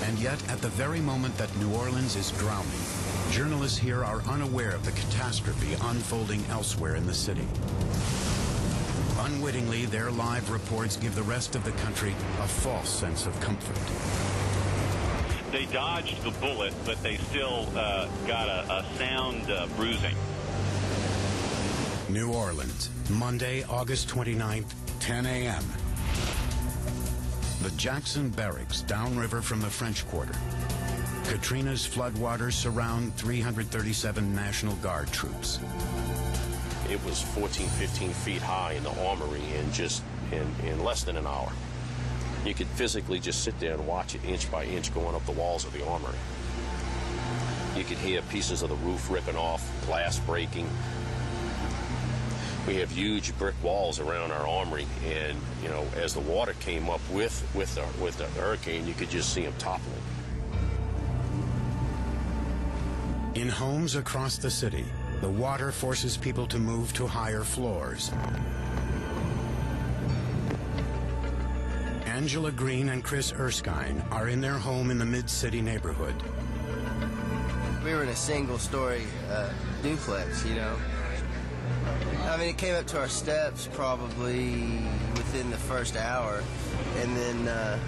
Speaker 1: And yet, at the very moment that New Orleans is drowning, journalists here are unaware of the catastrophe unfolding elsewhere in the city. Unwittingly, their live reports give the rest of the country a false sense of comfort.
Speaker 16: They dodged the bullet, but they still got a sound bruising.
Speaker 1: New Orleans, Monday, August 29th, 10 a.m. The Jackson Barracks, downriver from the French Quarter. Katrina's floodwaters surround 337 National Guard troops.
Speaker 18: It was 14, 15 feet high in the armory in less than an hour. You could physically just sit there and watch it inch by inch going up the walls of the armory. You could hear pieces of the roof ripping off, glass breaking. We have huge brick walls around our armory, and you know, as the water came up with the hurricane, you could just see them toppling.
Speaker 1: In homes across the city, the water forces people to move to higher floors. Angela Green and Chris Erskine are in their home in the Mid-City neighborhood.
Speaker 19: We were in a single-story duplex, you know. I mean, it came up to our steps probably within the first hour, and then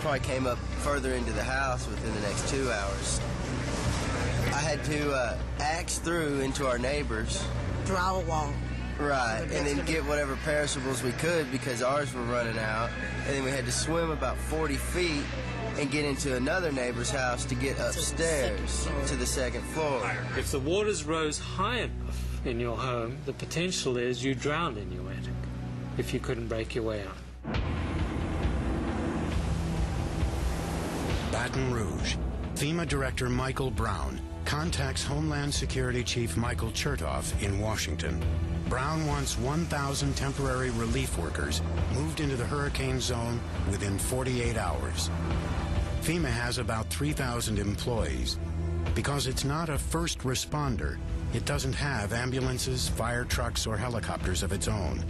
Speaker 19: probably came up further into the house within the next 2 hours. I had to axe through into our neighbors.
Speaker 26: Drywall
Speaker 19: Right, and then get whatever perishables we could because ours were running out. And then we had to swim about 40 feet and get into another neighbor's house to get upstairs to the second floor.
Speaker 2: If the waters rose high enough in your home, the potential is you drown in your attic if you couldn't break your way out.
Speaker 1: Baton Rouge. FEMA Director Michael Brown contacts Homeland Security Chief Michael Chertoff in Washington. Brown wants 1,000 temporary relief workers moved into the hurricane zone within 48 hours. FEMA has about 3,000 employees. Because it's not a first responder, it doesn't have ambulances, fire trucks, or helicopters of its own.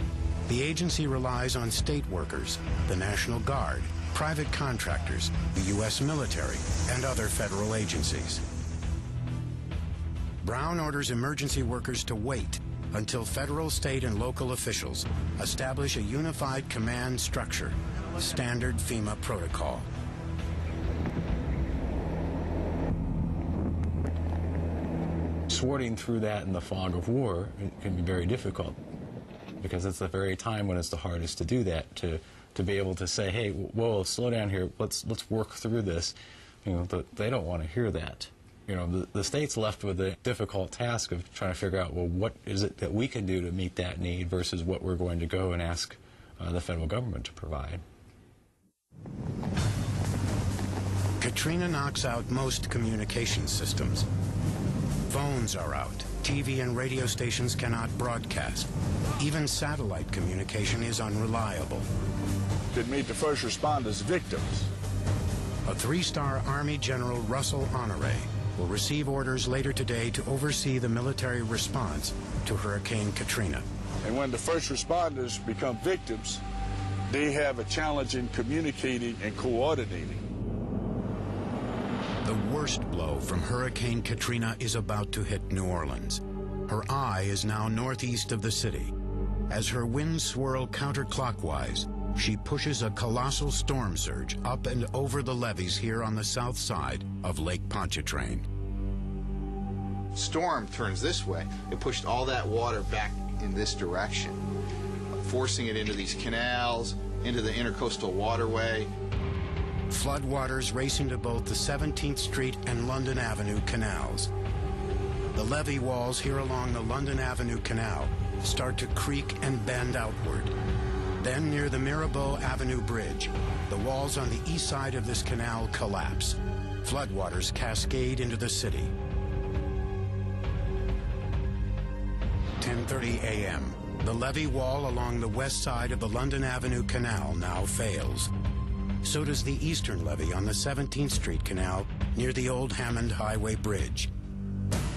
Speaker 1: The agency relies on state workers, the National Guard, private contractors, the U.S. military, and other federal agencies. Brown orders emergency workers to wait until federal, state, and local officials establish a unified command structure, standard FEMA protocol.
Speaker 12: Sorting through that in the fog of war can be very difficult because it's the very time when it's the hardest to do that, to be able to say, hey, whoa, slow down here, let's work through this. You know, they don't want to hear that. You know, the state's left with the difficult task of trying to figure out, well, what is it that we can do to meet that need versus what we're going to go and ask the federal government to provide.
Speaker 1: Katrina knocks out most communication systems. Phones are out. TV and radio stations cannot broadcast. Even satellite communication is unreliable.
Speaker 15: It made the first responders victims.
Speaker 1: A three-star Army General Russell Honore will receive orders later today to oversee the military response to Hurricane Katrina.
Speaker 15: And when the first responders become victims, they have a challenge in communicating and coordinating.
Speaker 1: The worst blow from Hurricane Katrina is about to hit New Orleans. Her eye is now northeast of the city. As her winds swirl counterclockwise, she pushes a colossal storm surge up and over the levees here on the south side of Lake Pontchartrain.
Speaker 17: Storm turns this way. It pushed all that water back in this direction, forcing it into these canals, into the intercoastal waterway.
Speaker 1: Floodwaters race into both the 17th Street and London Avenue canals. The levee walls here along the London Avenue Canal start to creak and bend outward. Then near the Mirabeau Avenue Bridge, the walls on the east side of this canal collapse. Floodwaters cascade into the city. 10:30 a.m. The levee wall along the west side of the London Avenue Canal now fails. So does the eastern levee on the 17th Street Canal near the old Hammond Highway Bridge.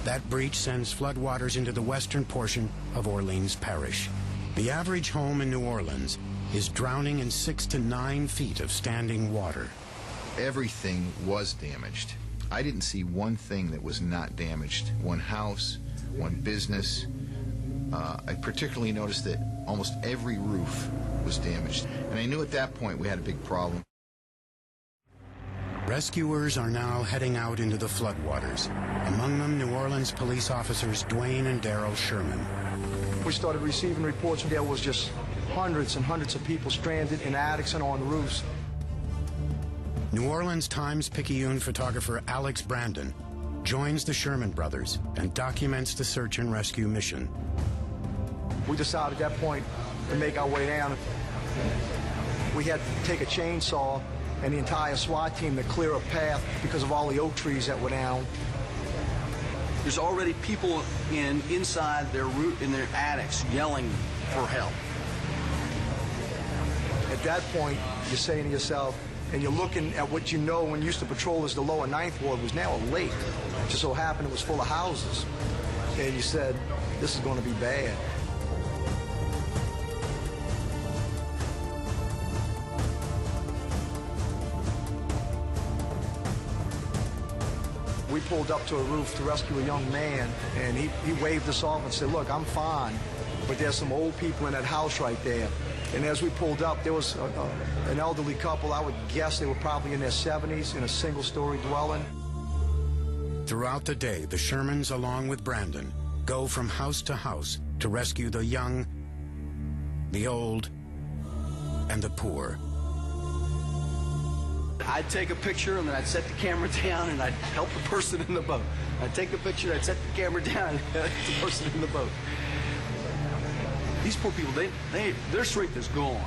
Speaker 1: That breach sends floodwaters into the western portion of Orleans Parish. The average home in New Orleans is drowning in 6 to 9 feet of standing water.
Speaker 17: Everything was damaged. I didn't see one thing that was not damaged. One house, one business. I particularly noticed that almost every roof was damaged. And I knew at that point we had a big problem.
Speaker 1: Rescuers are now heading out into the floodwaters. Among them, New Orleans police officers Dwayne and Daryl Sherman.
Speaker 24: We started receiving reports and there was just hundreds and hundreds of people stranded in attics and on roofs.
Speaker 1: New Orleans Times-Picayune photographer Alex Brandon joins the Sherman brothers and documents the search and rescue mission.
Speaker 24: We decided at that point to make our way down. We had to take a chainsaw and the entire SWAT team to clear a path because of all the oak trees that were down.
Speaker 20: There's already people inside their in their attics yelling for help.
Speaker 24: At that point, you're saying to yourself, and you're looking at what you know when you used to patrol as the lower 9th Ward was now a lake. It just so happened it was full of houses. And you said, this is going to be bad. We pulled up to a roof to rescue a young man, and he waved us off and said, look, I'm fine, but there's some old people in that house right there. And as we pulled up, there was an elderly couple. I would guess they were probably in their 70s in a single-story dwelling.
Speaker 1: Throughout the day, the Shermans, along with Brandon, go from house to house, to rescue the young, the old, and the poor.
Speaker 20: I'd take a picture and then I'd set the camera down and I'd help the person in the boat. I'd take a picture, I'd set the camera down and help the person in the boat. These poor people, their strength is gone.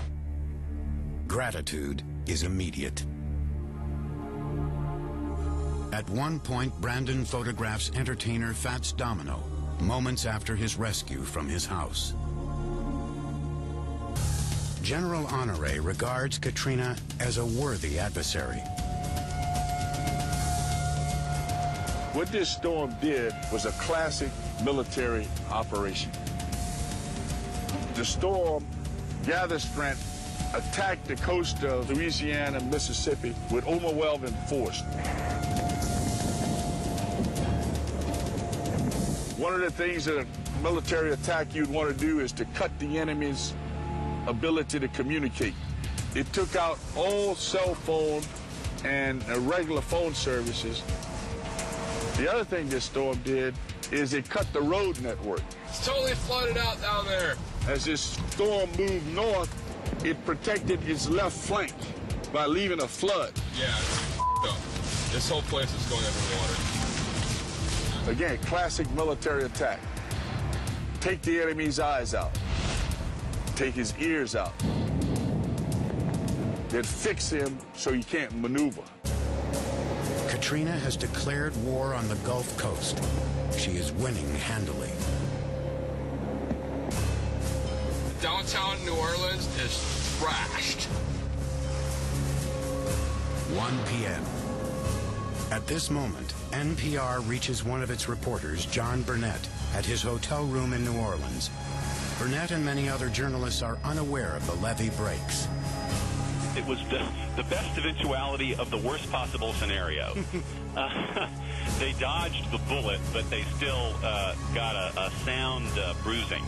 Speaker 1: Gratitude is immediate. At one point, Brandon photographs entertainer Fats Domino moments after his rescue from his house. General Honore regards Katrina as a worthy adversary.
Speaker 15: What this storm did was a classic military operation. The storm gathered strength, attacked the coast of Louisiana and Mississippi with overwhelming force. One of the things that a military attack you'd want to do is to cut the enemy's ability to communicate. It took out all cell phone and regular phone services. The other thing this storm did is it cut the road network.
Speaker 4: It's totally flooded out down there.
Speaker 15: As this storm moved north, it protected its left flank by leaving a flood.
Speaker 4: Yeah, it's up. This whole place is going underwater.
Speaker 15: Again, classic military attack. Take the enemy's eyes out. Take his ears out. Then fix him so he can't maneuver.
Speaker 1: Katrina has declared war on the Gulf Coast. She is winning handily.
Speaker 4: Downtown New Orleans is trashed.
Speaker 1: 1 p.m. At this moment, NPR reaches one of its reporters, John Burnett, at his hotel room in New Orleans. Burnett and many other journalists are unaware of the levee breaks.
Speaker 16: It was the best eventuality of the worst possible scenario. They dodged the bullet, but they still got a sound bruising.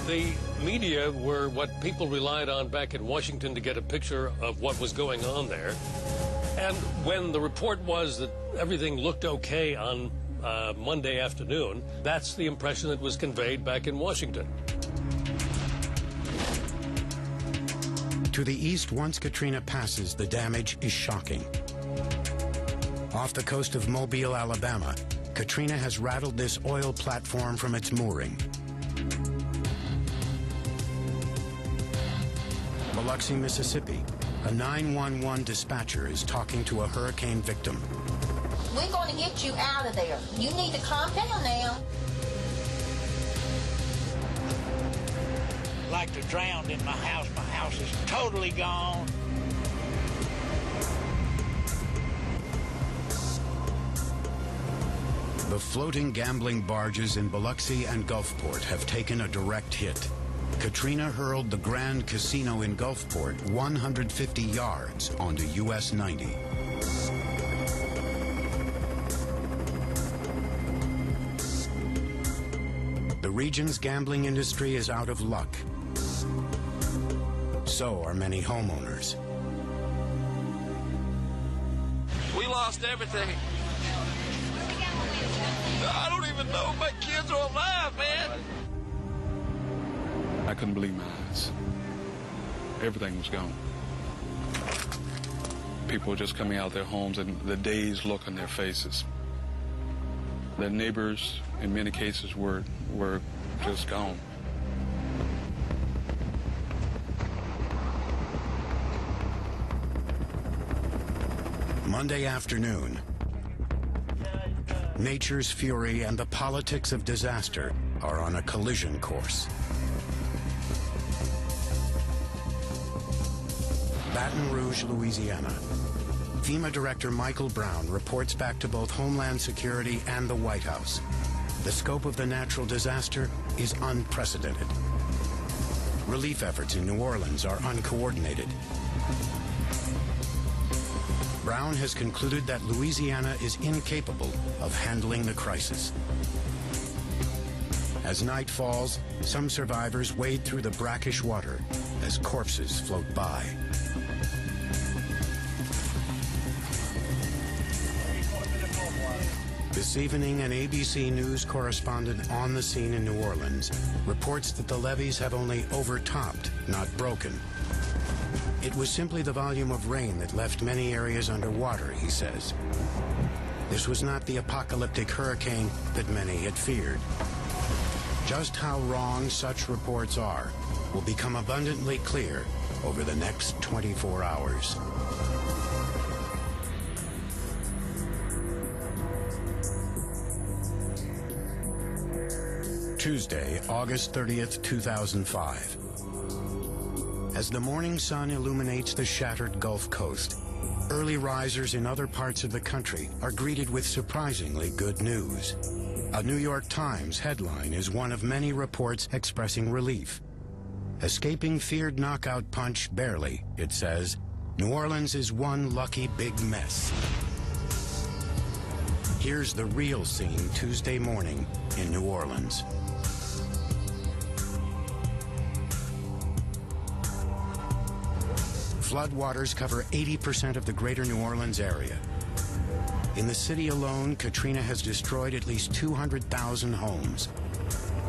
Speaker 3: The media were what people relied on back in Washington to get a picture of what was going on there. And when the report was that everything looked okay on Monday afternoon, that's the impression that was conveyed back in Washington.
Speaker 1: To the east, once Katrina passes, the damage is shocking. Off the coast of Mobile, Alabama, Katrina has rattled this oil platform from its mooring. Biloxi, Mississippi, a 911 dispatcher is talking to a hurricane victim.
Speaker 5: We're going to get you out of there. You need to calm down now.
Speaker 6: Like to drown in my house. My house is totally gone.
Speaker 1: The floating gambling barges in Biloxi and Gulfport have taken a direct hit. Katrina hurled the Grand Casino in Gulfport 150 yards onto US 90. The region's gambling industry is out of luck. So are many homeowners.
Speaker 11: We lost everything. I don't even know if my kids are alive, man.
Speaker 15: I couldn't believe my eyes. Everything was gone. People were just coming out of their homes and the dazed look on their faces. Their neighbors, in many cases, were just gone.
Speaker 1: Monday afternoon, nature's fury and the politics of disaster are on a collision course. Baton Rouge, Louisiana. FEMA Director Michael Brown reports back to both Homeland Security and the White House. The scope of the natural disaster is unprecedented. Relief efforts in New Orleans are uncoordinated. Brown has concluded that Louisiana is incapable of handling the crisis. As night falls, some survivors wade through the brackish water as corpses float by. This evening, an ABC News correspondent on the scene in New Orleans reports that the levees have only overtopped, not broken. It was simply the volume of rain that left many areas underwater, he says. This was not the apocalyptic hurricane that many had feared. Just how wrong such reports are will become abundantly clear over the next 24 hours. Tuesday, August 30th, 2005. As the morning sun illuminates the shattered Gulf Coast, early risers in other parts of the country are greeted with surprisingly good news. A New York Times headline is one of many reports expressing relief. Escaping feared knockout punch barely, it says, New Orleans is one lucky big mess. Here's the real scene Tuesday morning in New Orleans. Floodwaters cover 80% of the greater New Orleans area. In the city alone, Katrina has destroyed at least 200,000 homes.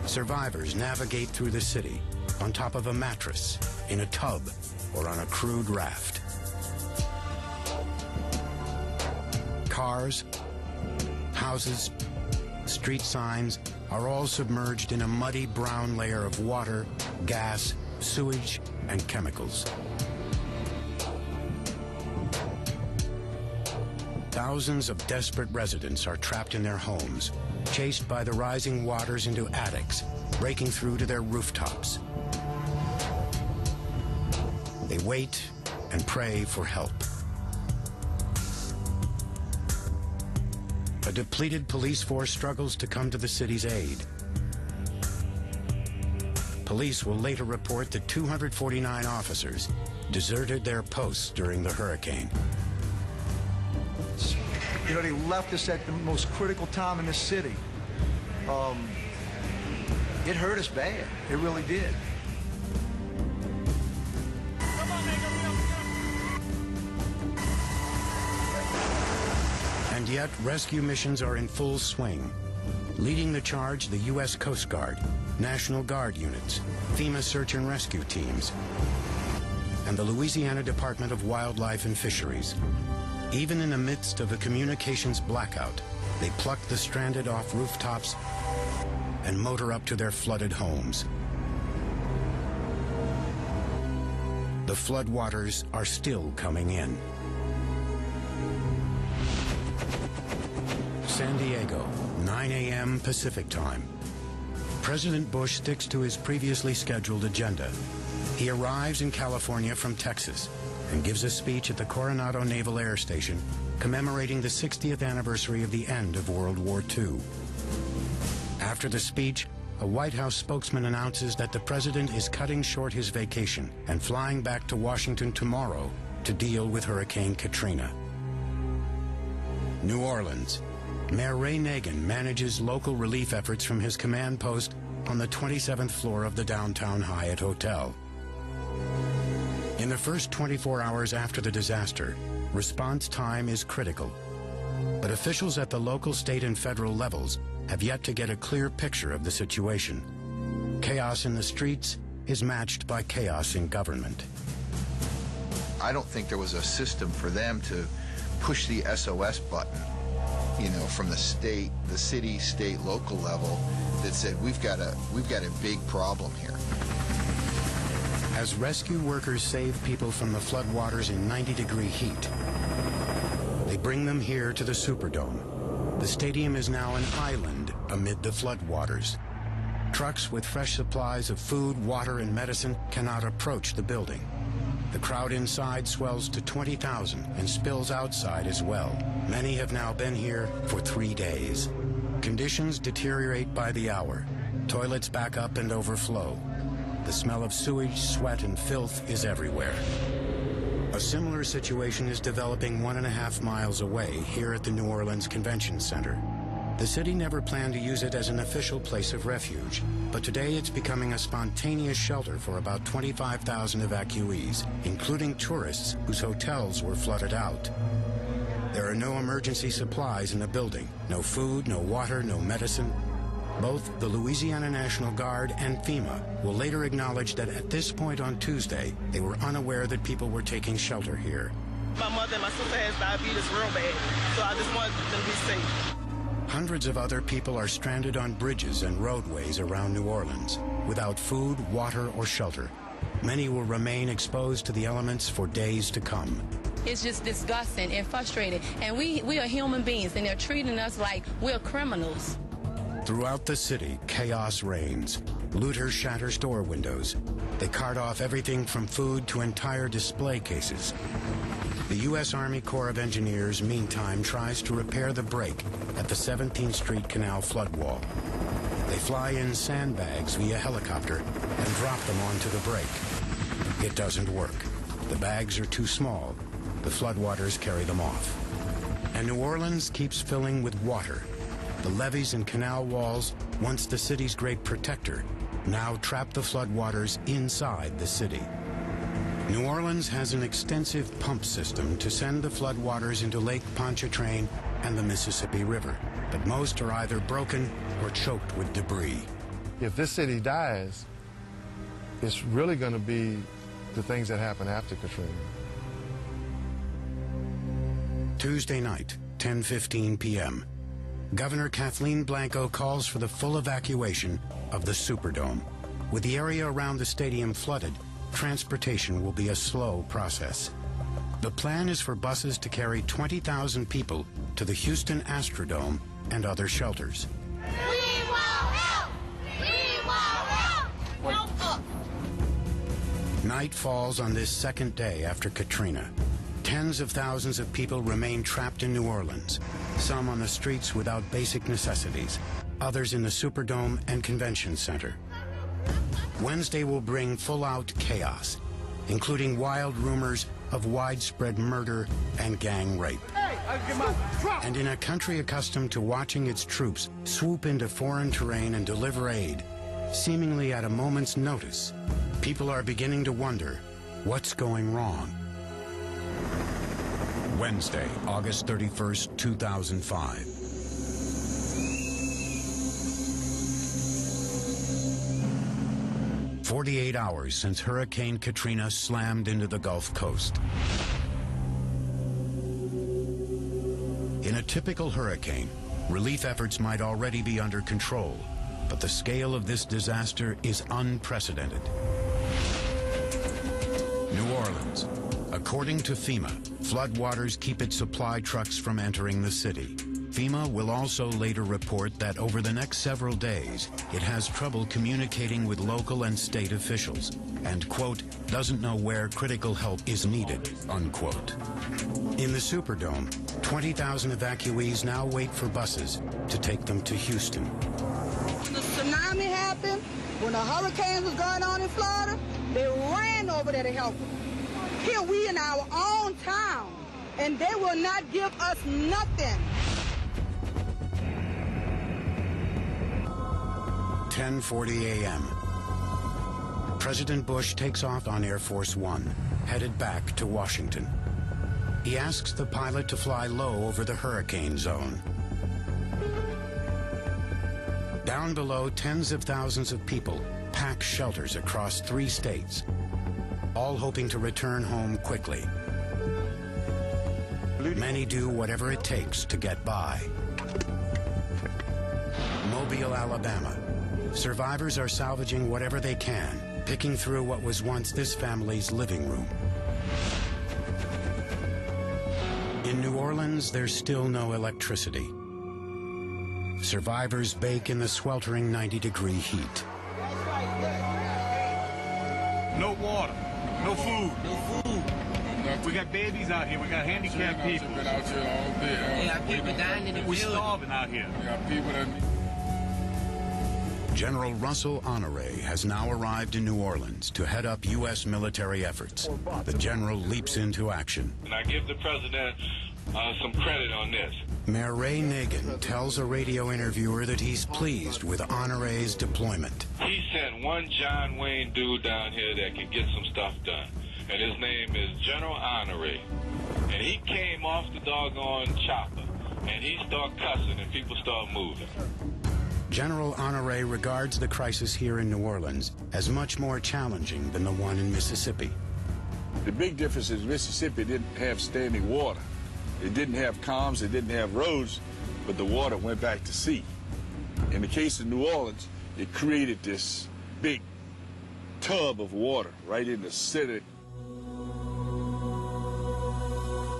Speaker 1: Survivors navigate through the city on top of a mattress, in a tub, or on a crude raft. Cars, houses, street signs are all submerged in a muddy brown layer of water, gas, sewage, and chemicals. Thousands of desperate residents are trapped in their homes, chased by the rising waters into attics, breaking through to their rooftops. They wait and pray for help. A depleted police force struggles to come to the city's aid. Police will later report that 249 officers deserted their posts during the hurricane.
Speaker 24: You know, they left us at the most critical time in the city. It hurt us bad. It really did.
Speaker 1: And yet, rescue missions are in full swing. Leading the charge, the U.S. Coast Guard, National Guard units, FEMA search and rescue teams, and the Louisiana Department of Wildlife and Fisheries. Even in the midst of a communications blackout, they pluck the stranded off rooftops and motor up to their flooded homes. The floodwaters are still coming in. San Diego, 9 a.m. Pacific time. President Bush sticks to his previously scheduled agenda. He arrives in California from Texas and gives a speech at the Coronado Naval Air Station commemorating the 60th anniversary of the end of World War II. After the speech, a White House spokesman announces that the president is cutting short his vacation and flying back to Washington tomorrow to deal with Hurricane Katrina. New Orleans. Mayor Ray Nagin manages local relief efforts from his command post on the 27th floor of the downtown Hyatt Hotel. In the first 24 hours after the disaster, response time is critical. But officials at the local, state, and federal levels have yet to get a clear picture of the situation. Chaos in the streets is matched by chaos in government.
Speaker 17: I don't think there was a system for them to push the SOS button, you know, from the state, the city, state, local level that said, we've got a big problem here.
Speaker 1: As rescue workers save people from the floodwaters in 90-degree heat, they bring them here to the Superdome. The stadium is now an island amid the floodwaters. Trucks with fresh supplies of food, water, and medicine cannot approach the building. The crowd inside swells to 20,000 and spills outside as well. Many have now been here for 3 days. Conditions deteriorate by the hour. Toilets back up and overflow. The smell of sewage, sweat, and filth is everywhere. A similar situation is developing 1.5 miles away here at the New Orleans Convention Center. The city never planned to use it as an official place of refuge, but today it's becoming a spontaneous shelter for about 25,000 evacuees, including tourists whose hotels were flooded out. There are no emergency supplies in the building. No food, no water, no medicine. Both the Louisiana National Guard and FEMA will later acknowledge that at this point on Tuesday, they were unaware that people were taking shelter here.
Speaker 8: My mother and my sister has diabetes real bad, so I just want them to be safe.
Speaker 1: Hundreds of other people are stranded on bridges and roadways around New Orleans without food, water, or shelter. Many will remain exposed to the elements for days to come.
Speaker 10: It's just disgusting and frustrating. And we are human beings, and they're treating us like we're criminals.
Speaker 1: Throughout the city, chaos reigns. Looters shatter store windows. They cart off everything from food to entire display cases. The U.S. Army Corps of Engineers, meantime, tries to repair the break at the 17th Street Canal flood wall. They fly in sandbags via helicopter and drop them onto the break. It doesn't work. The bags are too small. The floodwaters carry them off. And New Orleans keeps filling with water. The levees and canal walls, once the city's great protector, now trap the floodwaters inside the city. New Orleans has an extensive pump system to send the floodwaters into Lake Pontchartrain and the Mississippi River, but most are either broken or choked with debris.
Speaker 21: If this city dies, it's really going to be the things that happen after Katrina.
Speaker 1: Tuesday night, 10:15 p.m. Governor Kathleen Blanco calls for the full evacuation of the Superdome. With the area around the stadium flooded, transportation will be a slow process. The plan is for buses to carry 20,000 people to the Houston Astrodome and other shelters.
Speaker 5: We will help! We will help! Help us!
Speaker 1: Night falls on this second day after Katrina. Tens of thousands of people remain trapped in New Orleans, some on the streets without basic necessities, others in the Superdome and Convention Center. Wednesday will bring full-out chaos, including wild rumors of widespread murder and gang rape. And in a country accustomed to watching its troops swoop into foreign terrain and deliver aid, seemingly at a moment's notice, people are beginning to wonder what's going wrong. Wednesday, August 31st, 2005. "48 hours since Hurricane Katrina slammed into the Gulf Coast. In a typical hurricane, relief efforts might already be under control, but the scale of this disaster is unprecedented. New Orleans. According to FEMA, floodwaters keep its supply trucks from entering the city. FEMA will also later report that over the next several days, it has trouble communicating with local and state officials and, quote, doesn't know where critical help is needed, unquote. In the Superdome, 20,000 evacuees now wait for buses to take them to Houston.
Speaker 22: When the tsunami happened, when the hurricane was going on in Florida, they ran over there to help them. Here we in our own town, and they will not give us nothing.
Speaker 1: 10:40 a.m. President Bush takes off on Air Force One, headed back to Washington. He asks the pilot to fly low over the hurricane zone. Down below, tens of thousands of people pack shelters across 3 states, all hoping to return home quickly. Many do whatever it takes to get by. Mobile, Alabama. Survivors are salvaging whatever they can, picking through what was once this family's living room. In New Orleans, there's still no electricity. Survivors bake in the sweltering 90-degree heat.
Speaker 25: No water, no food. We got babies out here. We got handicapped people.
Speaker 4: Been out here all day.
Speaker 25: Yeah, people dying in the We're starving out here.
Speaker 4: We got people that...
Speaker 1: General Russell Honoré has now arrived in New Orleans to head up U.S. military efforts. The general leaps into action.
Speaker 26: And I give the president some credit on this.
Speaker 1: Mayor Ray Nagin tells a radio interviewer that he's pleased with Honoré's deployment.
Speaker 26: He sent one John Wayne dude down here that can get some stuff done, and his name is General Honoré. And he came off the doggone chopper, and he started cussing, and people started moving.
Speaker 1: General Honoré regards the crisis here in New Orleans as much more challenging than the one in Mississippi.
Speaker 15: The big difference is Mississippi didn't have standing water. It didn't have calms, it didn't have roads, but the water went back to sea. In the case of New Orleans, it created this big tub of water right in the city.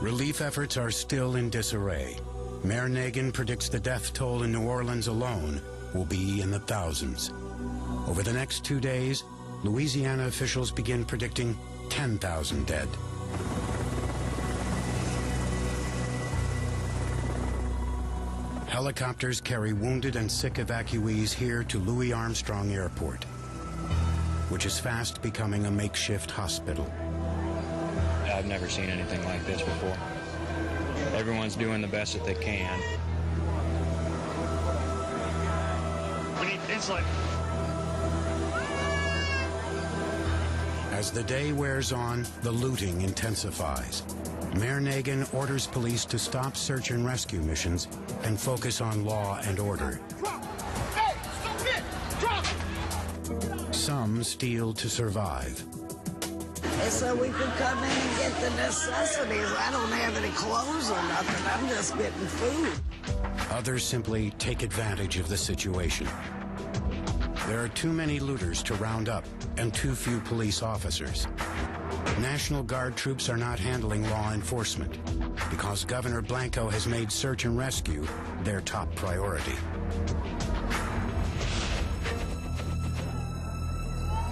Speaker 1: Relief efforts are still in disarray. Mayor Nagin predicts the death toll in New Orleans alone will be in the thousands. Over the next 2 days, Louisiana officials begin predicting 10,000 dead. Helicopters carry wounded and sick evacuees here to Louis Armstrong Airport, which is fast becoming a makeshift hospital.
Speaker 7: I've never seen anything like this before. Everyone's doing the best that they can.
Speaker 25: We need insulin.
Speaker 1: As the day wears on, the looting intensifies. Mayor Nagin orders police to stop search and rescue missions and focus on law and order. Some steal to survive.
Speaker 9: So we could come in and get the necessities. I don't have any clothes or nothing. I'm just getting food.
Speaker 1: Others simply take advantage of the situation. There are too many looters to round up and too few police officers. National Guard troops are not handling law enforcement because Governor Blanco has made search and rescue their top priority.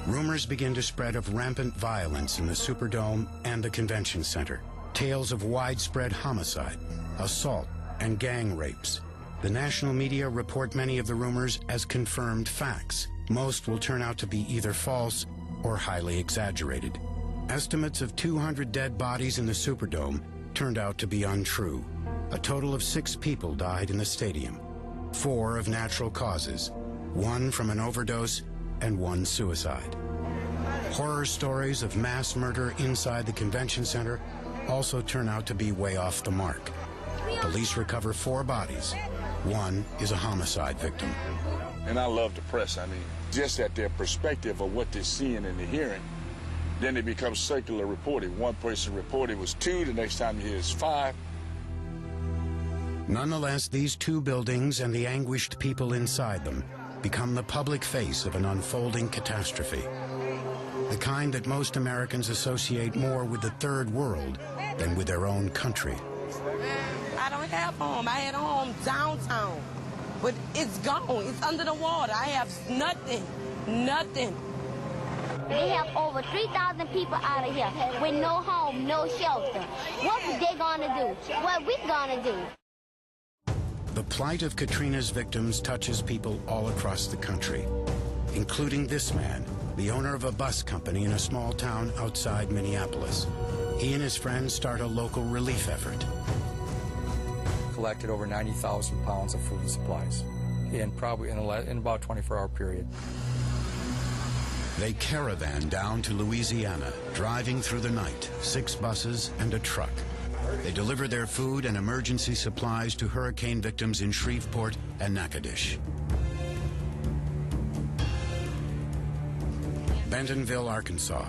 Speaker 1: Rumors begin to spread of rampant violence in the Superdome and the Convention Center. Tales of widespread homicide, assault, and gang rapes. The national media report many of the rumors as confirmed facts. Most will turn out to be either false or highly exaggerated. Estimates of 200 dead bodies in the Superdome turned out to be untrue. A total of 6 people died in the stadium, 4 of natural causes, 1 from an overdose, and 1 suicide. Horror stories of mass murder inside the convention center also turn out to be way off the mark. Police recover 4 bodies. 1 is a homicide victim.
Speaker 15: And I love the press. I mean, just at their perspective of what they're seeing and they're hearing, then it becomes circular reporting. One person reported was 2, the next time you hear it's 5.
Speaker 1: Nonetheless, these 2 buildings and the anguished people inside them become the public face of an unfolding catastrophe. The kind that most Americans associate more with the third world than with their own country.
Speaker 22: I don't have home. I had a home downtown, but it's gone. It's under the water. I have nothing, nothing.
Speaker 13: They have over 3,000 people out of here with no home, no shelter. What are they gonna do? What we gonna do?
Speaker 1: The plight of Katrina's victims touches people all across the country, including this man, the owner of a bus company in a small town outside Minneapolis. He and his friends start a local relief effort.
Speaker 14: Collected over 90,000 pounds of food and supplies in about a 24-hour period.
Speaker 1: They caravan down to Louisiana, driving through the night, 6 buses and a truck. They deliver their food and emergency supplies to hurricane victims in Shreveport and Natchitoches. Bentonville, Arkansas,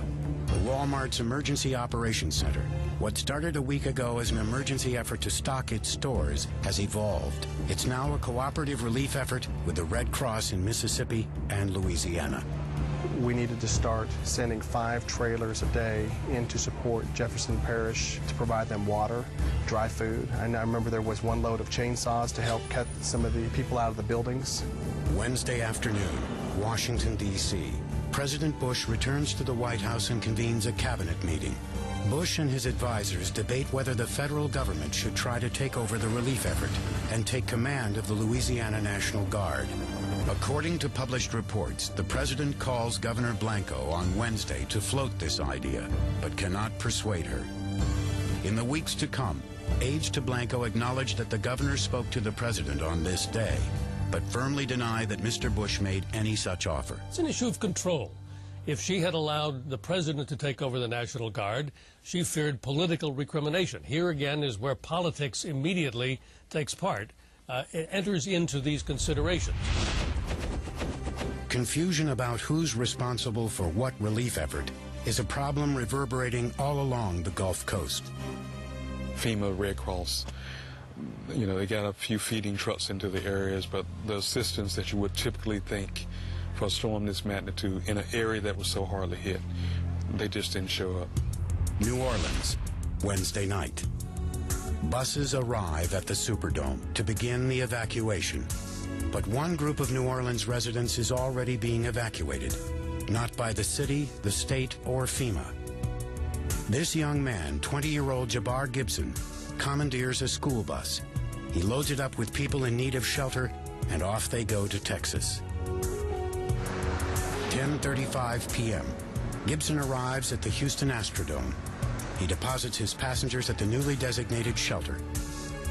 Speaker 1: the Walmart's Emergency Operations Center. What started a week ago as an emergency effort to stock its stores has evolved. It's now a cooperative relief effort with the Red Cross in Mississippi and Louisiana.
Speaker 18: We needed to start sending 5 trailers a day in to support Jefferson Parish to provide them water, dry food. And I remember there was 1 load of chainsaws to help cut some of the people out of the buildings.
Speaker 1: Wednesday afternoon, Washington, D.C. President Bush returns to the White House and convenes a cabinet meeting. Bush and his advisors debate whether the federal government should try to take over the relief effort and take command of the Louisiana National Guard. According to published reports, the president calls Governor Blanco on Wednesday to float this idea, but cannot persuade her. In the weeks to come, aides to Blanco acknowledge that the governor spoke to the president on this day, but firmly deny that Mr. Bush made any such offer.
Speaker 3: It's an issue of control. if she had allowed the president to take over the National Guard, she feared political recrimination. Here again is where politics immediately takes part. It enters into these considerations.
Speaker 1: Confusion about who's responsible for what relief effort is a problem reverberating all along the Gulf Coast.
Speaker 2: FEMA, Red Cross, you know, they got a few feeding trucks into the areas, but the assistance that you would typically think for a storm this magnitude in an area that was so hardly hit, they just didn't show up.
Speaker 1: New Orleans, Wednesday night. Buses arrive at the Superdome to begin the evacuation. But one group of New Orleans residents is already being evacuated, not by the city, the state, or FEMA. This young man, 20-year-old Jabbar Gibson, commandeers a school bus. He loads it up with people in need of shelter, and off they go to Texas. 10:35 p.m. Gibson arrives at the Houston Astrodome. He deposits his passengers at the newly designated shelter.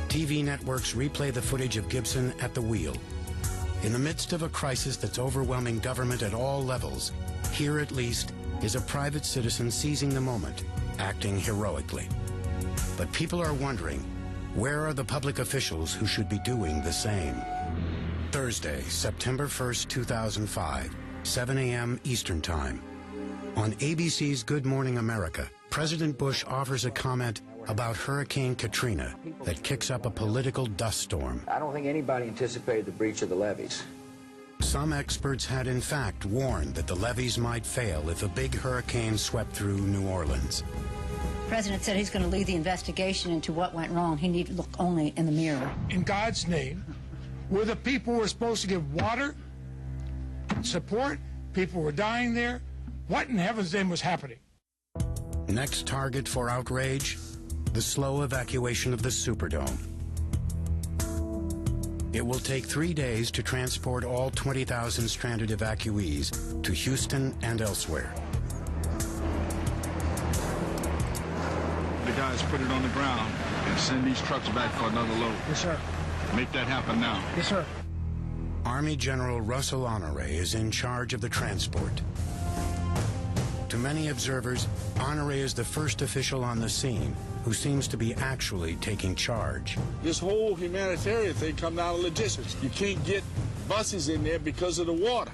Speaker 1: TV networks replay the footage of Gibson at the wheel. In the midst of a crisis that's overwhelming government at all levels, here at least is a private citizen seizing the moment, acting heroically. But people are wondering, where are the public officials who should be doing the same? Thursday, September 1st, 2005, 7 a.m. Eastern Time. On ABC's Good Morning America, President Bush offers a comment about Hurricane Katrina that kicks up a political dust storm.
Speaker 12: I don't think anybody anticipated the breach of the levees.
Speaker 1: Some experts had in fact warned that the levees might fail if a big hurricane swept through New Orleans.
Speaker 16: The president said he's going to lead the investigation into what went wrong. He needed to look only in the mirror.
Speaker 19: In God's name, we're the people who are supposed to give water, support. People were dying there. What in heaven's name was happening?
Speaker 1: Next target for outrage, the slow evacuation of the Superdome. It will take 3 days to transport all 20,000 stranded evacuees to Houston and elsewhere.
Speaker 15: The guys put it on the ground and send these trucks back for another load.
Speaker 19: Yes, sir.
Speaker 15: Make that happen now.
Speaker 19: Yes, sir.
Speaker 1: Army General Russell Honoré is in charge of the transport. To many observers, Honoré is the first official on the scene who seems to be actually taking charge.
Speaker 15: This whole humanitarian thing comes down to logistics. You can't get buses in there because of the water.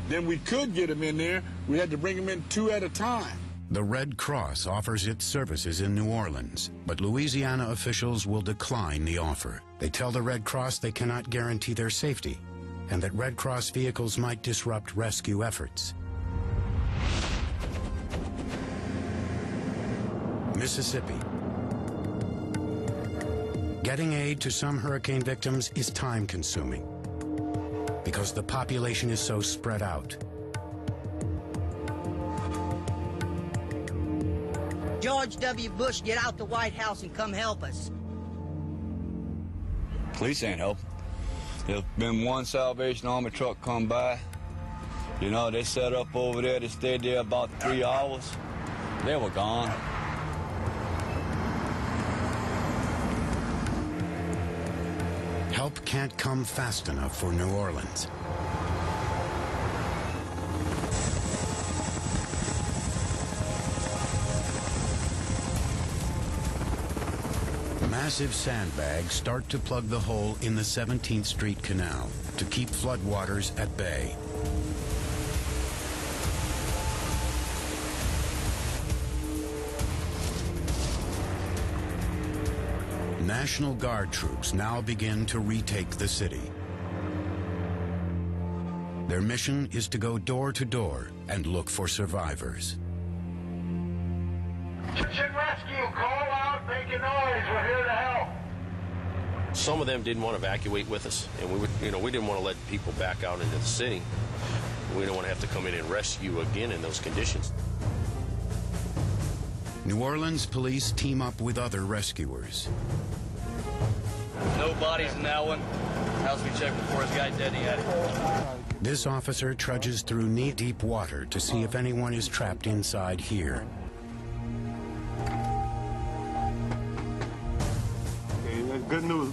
Speaker 15: Then we could get them in there. We had to bring them in 2 at a time.
Speaker 1: The Red Cross offers its services in New Orleans, but Louisiana officials will decline the offer. They tell the Red Cross they cannot guarantee their safety and that Red Cross vehicles might disrupt rescue efforts. Mississippi. Getting aid to some hurricane victims is time-consuming because the population is so spread out.
Speaker 20: George W. Bush, get out the White House and come help us.
Speaker 23: Police ain't help. There's been one Salvation Army truck come by. You know, they set up over there. They stayed there about 3 hours. They were gone.
Speaker 1: Help can't come fast enough for New Orleans. Massive sandbags start to plug the hole in the 17th Street Canal to keep floodwaters at bay. National Guard troops now begin to retake the city. Their mission is to go door to door and look for survivors.
Speaker 27: Kitchen rescue, call out, make a noise, we're here to help.
Speaker 28: Some of them didn't want to evacuate with us, and we didn't want to let people back out into the city. We don't want to have to come in and rescue again in those conditions.
Speaker 1: New Orleans police team up with other rescuers.
Speaker 23: No bodies in that one. House we checked before his guy dead, he had it.
Speaker 1: This officer trudges through knee-deep water to see if anyone is trapped inside here.
Speaker 29: Okay, good news.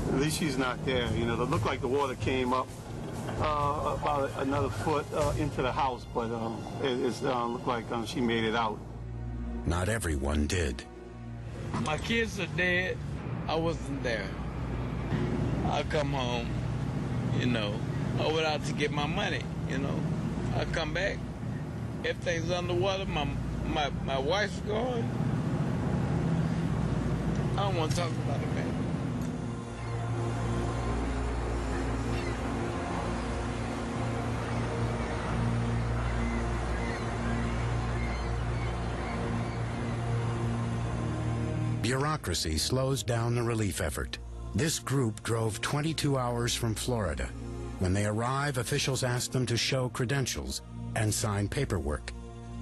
Speaker 29: At least she's not there. You know, it looked like the water came up
Speaker 5: about another foot into the house, but it looked like she made it out.
Speaker 1: Not everyone did.
Speaker 6: My kids are dead. I wasn't there. I come home, you know. I went out to get my money, you know. I come back, everything's underwater. My wife's gone. I don't want to talk about it, man.
Speaker 1: Bureaucracy slows down the relief effort. This group drove 22 hours from Florida. When they arrive, officials ask them to show credentials and sign paperwork.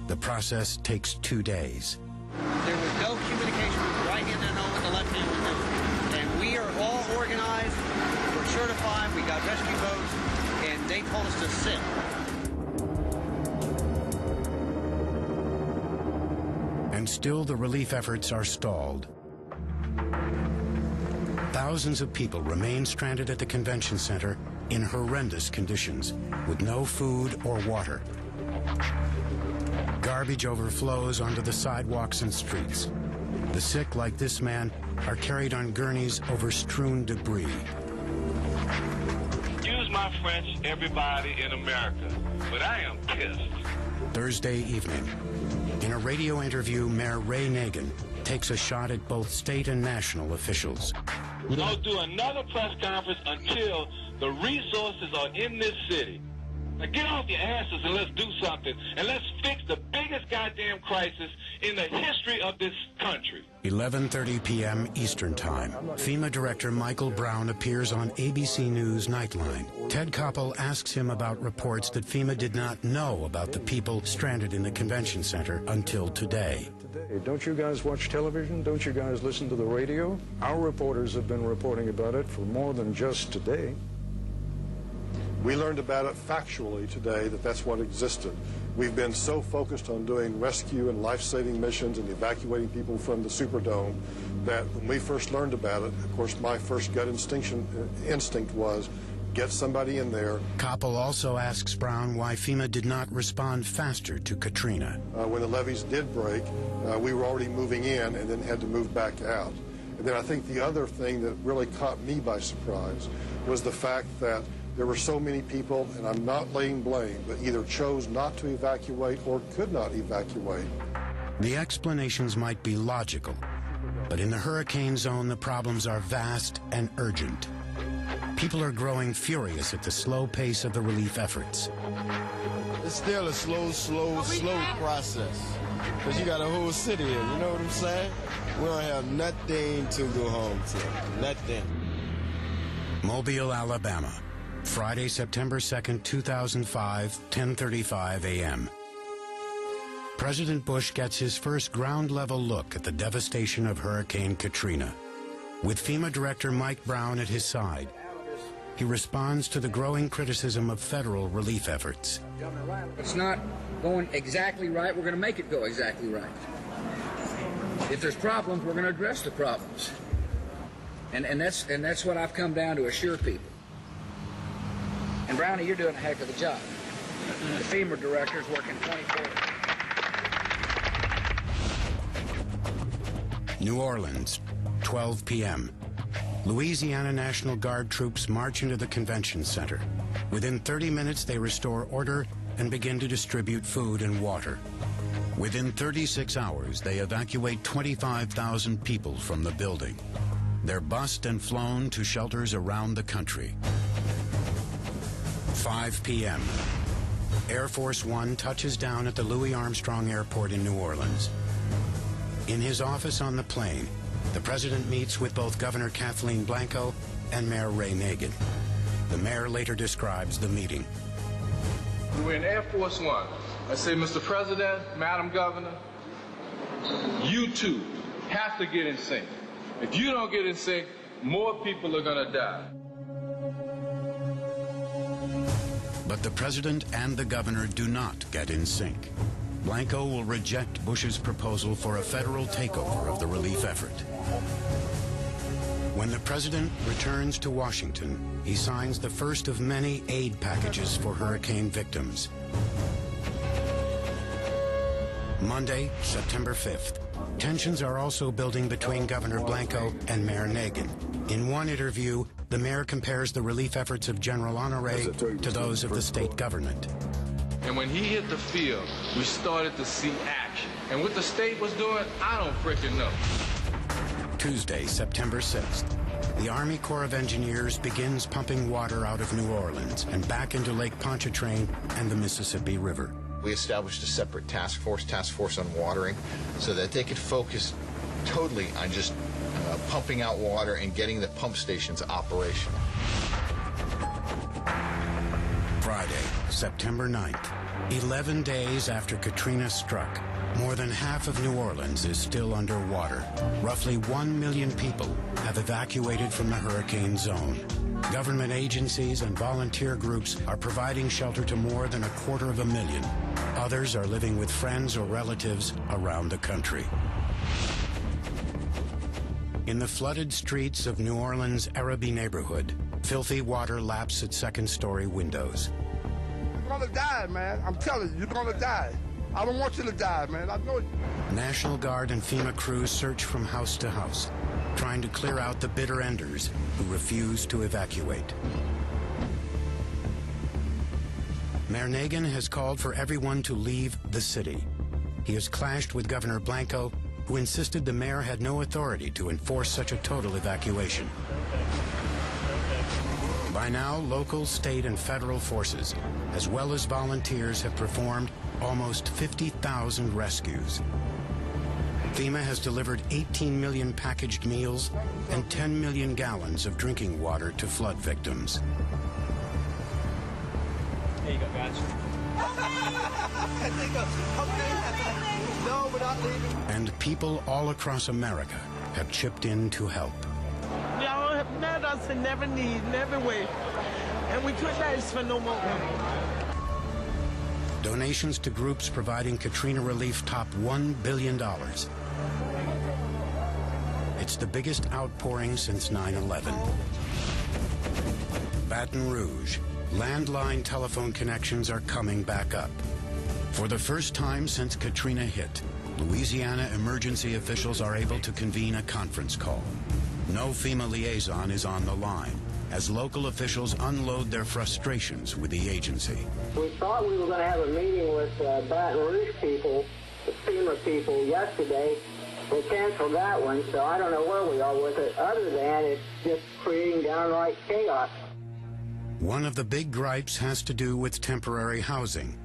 Speaker 1: The process takes 2 days.
Speaker 8: There was no communication from the right hand and what the left hand was doing. And we are all organized, we're certified, we got rescue boats, and they told us to sit.
Speaker 1: And still the relief efforts are stalled. Thousands of people remain stranded at the convention center in horrendous conditions, with no food or water. Garbage overflows onto the sidewalks and streets. The sick, like this man, are carried on gurneys over strewn debris.
Speaker 26: Use my French, everybody in America, but I am pissed.
Speaker 1: Thursday evening, in a radio interview, Mayor Ray Nagin takes a shot at both state and national officials.
Speaker 26: We don't do another press conference until the resources are in this city. Now get off your asses and let's do something. And let's fix the biggest goddamn crisis in the history of this country.
Speaker 1: 11:30 p.m. Eastern Time. FEMA Director Michael Brown appears on ABC News Nightline. Ted Koppel asks him about reports that FEMA did not know about the people stranded in the convention center until today.
Speaker 10: Don't you guys watch television? Don't you guys listen to the radio? Our reporters have been reporting about it for more than just today.
Speaker 11: We learned about it factually today, that that's what existed. We've been so focused on doing rescue and life-saving missions and evacuating people from the Superdome that when we first learned about it, of course, my first gut instinct was get somebody in there.
Speaker 1: Koppel also asks Brown why FEMA did not respond faster to Katrina.
Speaker 11: When the levees did break, we were already moving in and then had to move back out. And then I think the other thing that really caught me by surprise was the fact that there were so many people, and I'm not laying blame, but either chose not to evacuate or could not evacuate.
Speaker 1: The explanations might be logical, but in the hurricane zone, the problems are vast and urgent. People are growing furious at the slow pace of the relief efforts.
Speaker 17: It's still a slow process, because you got a whole city here, you know what I'm saying? We don't have nothing to go home to, nothing.
Speaker 1: Mobile, Alabama. Friday, September 2nd, 2005, 10:35 a.m. President Bush gets his first ground-level look at the devastation of Hurricane Katrina. With FEMA Director Mike Brown at his side, he responds to the growing criticism of federal relief efforts.
Speaker 21: It's not going exactly right. We're going to make it go exactly right. If there's problems, we're going to address the problems. And that's what I've come down to assure people. And Brownie, you're doing a heck of a job. The FEMA director's working 24 hours.
Speaker 1: New Orleans, 12 p.m. Louisiana National Guard troops march into the convention center. Within 30 minutes, they restore order and begin to distribute food and water. Within 36 hours, they evacuate 25,000 people from the building. They're bussed and flown to shelters around the country. 5 p.m. Air Force One touches down at the Louis Armstrong Airport in New Orleans. In his office on the plane, the president meets with both Governor Kathleen Blanco and Mayor Ray Nagin. The mayor later describes the meeting.
Speaker 4: We're in Air Force One. I say, Mr. President, Madam Governor, you two have to get in sync. If you don't get in sync, more people are going to die.
Speaker 1: But the president and the governor do not get in sync. Blanco will reject Bush's proposal for a federal takeover of the relief effort. When the president returns to Washington, he signs the first of many aid packages for hurricane victims. Monday, September 5th. Tensions are also building between Governor Blanco and Mayor Nagin. In one interview, the mayor compares the relief efforts of General Honoré to those of the state government.
Speaker 4: And when he hit the field, we started to see action. And what the state was doing, I don't freaking know.
Speaker 1: Tuesday, September 6th. The Army Corps of Engineers begins pumping water out of New Orleans and back into Lake Pontchartrain and the Mississippi River.
Speaker 7: We established a separate task force on watering, so that they could focus totally on just pumping out water and getting the pump stations operational.
Speaker 1: Friday, September 9th. 11 days after Katrina struck, more than half of New Orleans is still underwater. Roughly 1 million people have evacuated from the hurricane zone. Government agencies and volunteer groups are providing shelter to more than 250,000. Others are living with friends or relatives around the country. In the flooded streets of New Orleans' Araby neighborhood, filthy water laps at second-story windows.
Speaker 9: You're gonna die, man. I'm telling you, you're gonna die. I don't want you to die, man. I know it.
Speaker 1: National Guard and FEMA crews search from house to house, trying to clear out the bitter enders who refuse to evacuate. Mayor Nagin has called for everyone to leave the city. He has clashed with Governor Blanco, who insisted the mayor had no authority to enforce such a total evacuation. By now, local, state, and federal forces, as well as volunteers, have performed almost 50,000 rescues. FEMA has delivered 18 million packaged meals and 10 million gallons of drinking water to flood victims.
Speaker 13: There you go, guys.
Speaker 9: No, we're not leaving.
Speaker 1: And people all across America have chipped in to help.
Speaker 13: Y'all have met us in every need, in every way. And we couldn't ask for no more.
Speaker 1: Donations to groups providing Katrina relief top $1 billion. It's the biggest outpouring since 9/11. Baton Rouge. Landline telephone connections are coming back up. For the first time since Katrina hit, Louisiana emergency officials are able to convene a conference call. No FEMA liaison is on the line as local officials unload their frustrations with the agency.
Speaker 14: We thought we were going to have a meeting with Baton Rouge people, the FEMA people, yesterday. We canceled that one, so I don't know where we are with it, other than it's just creating downright chaos.
Speaker 1: One of the big gripes has to do with temporary housing.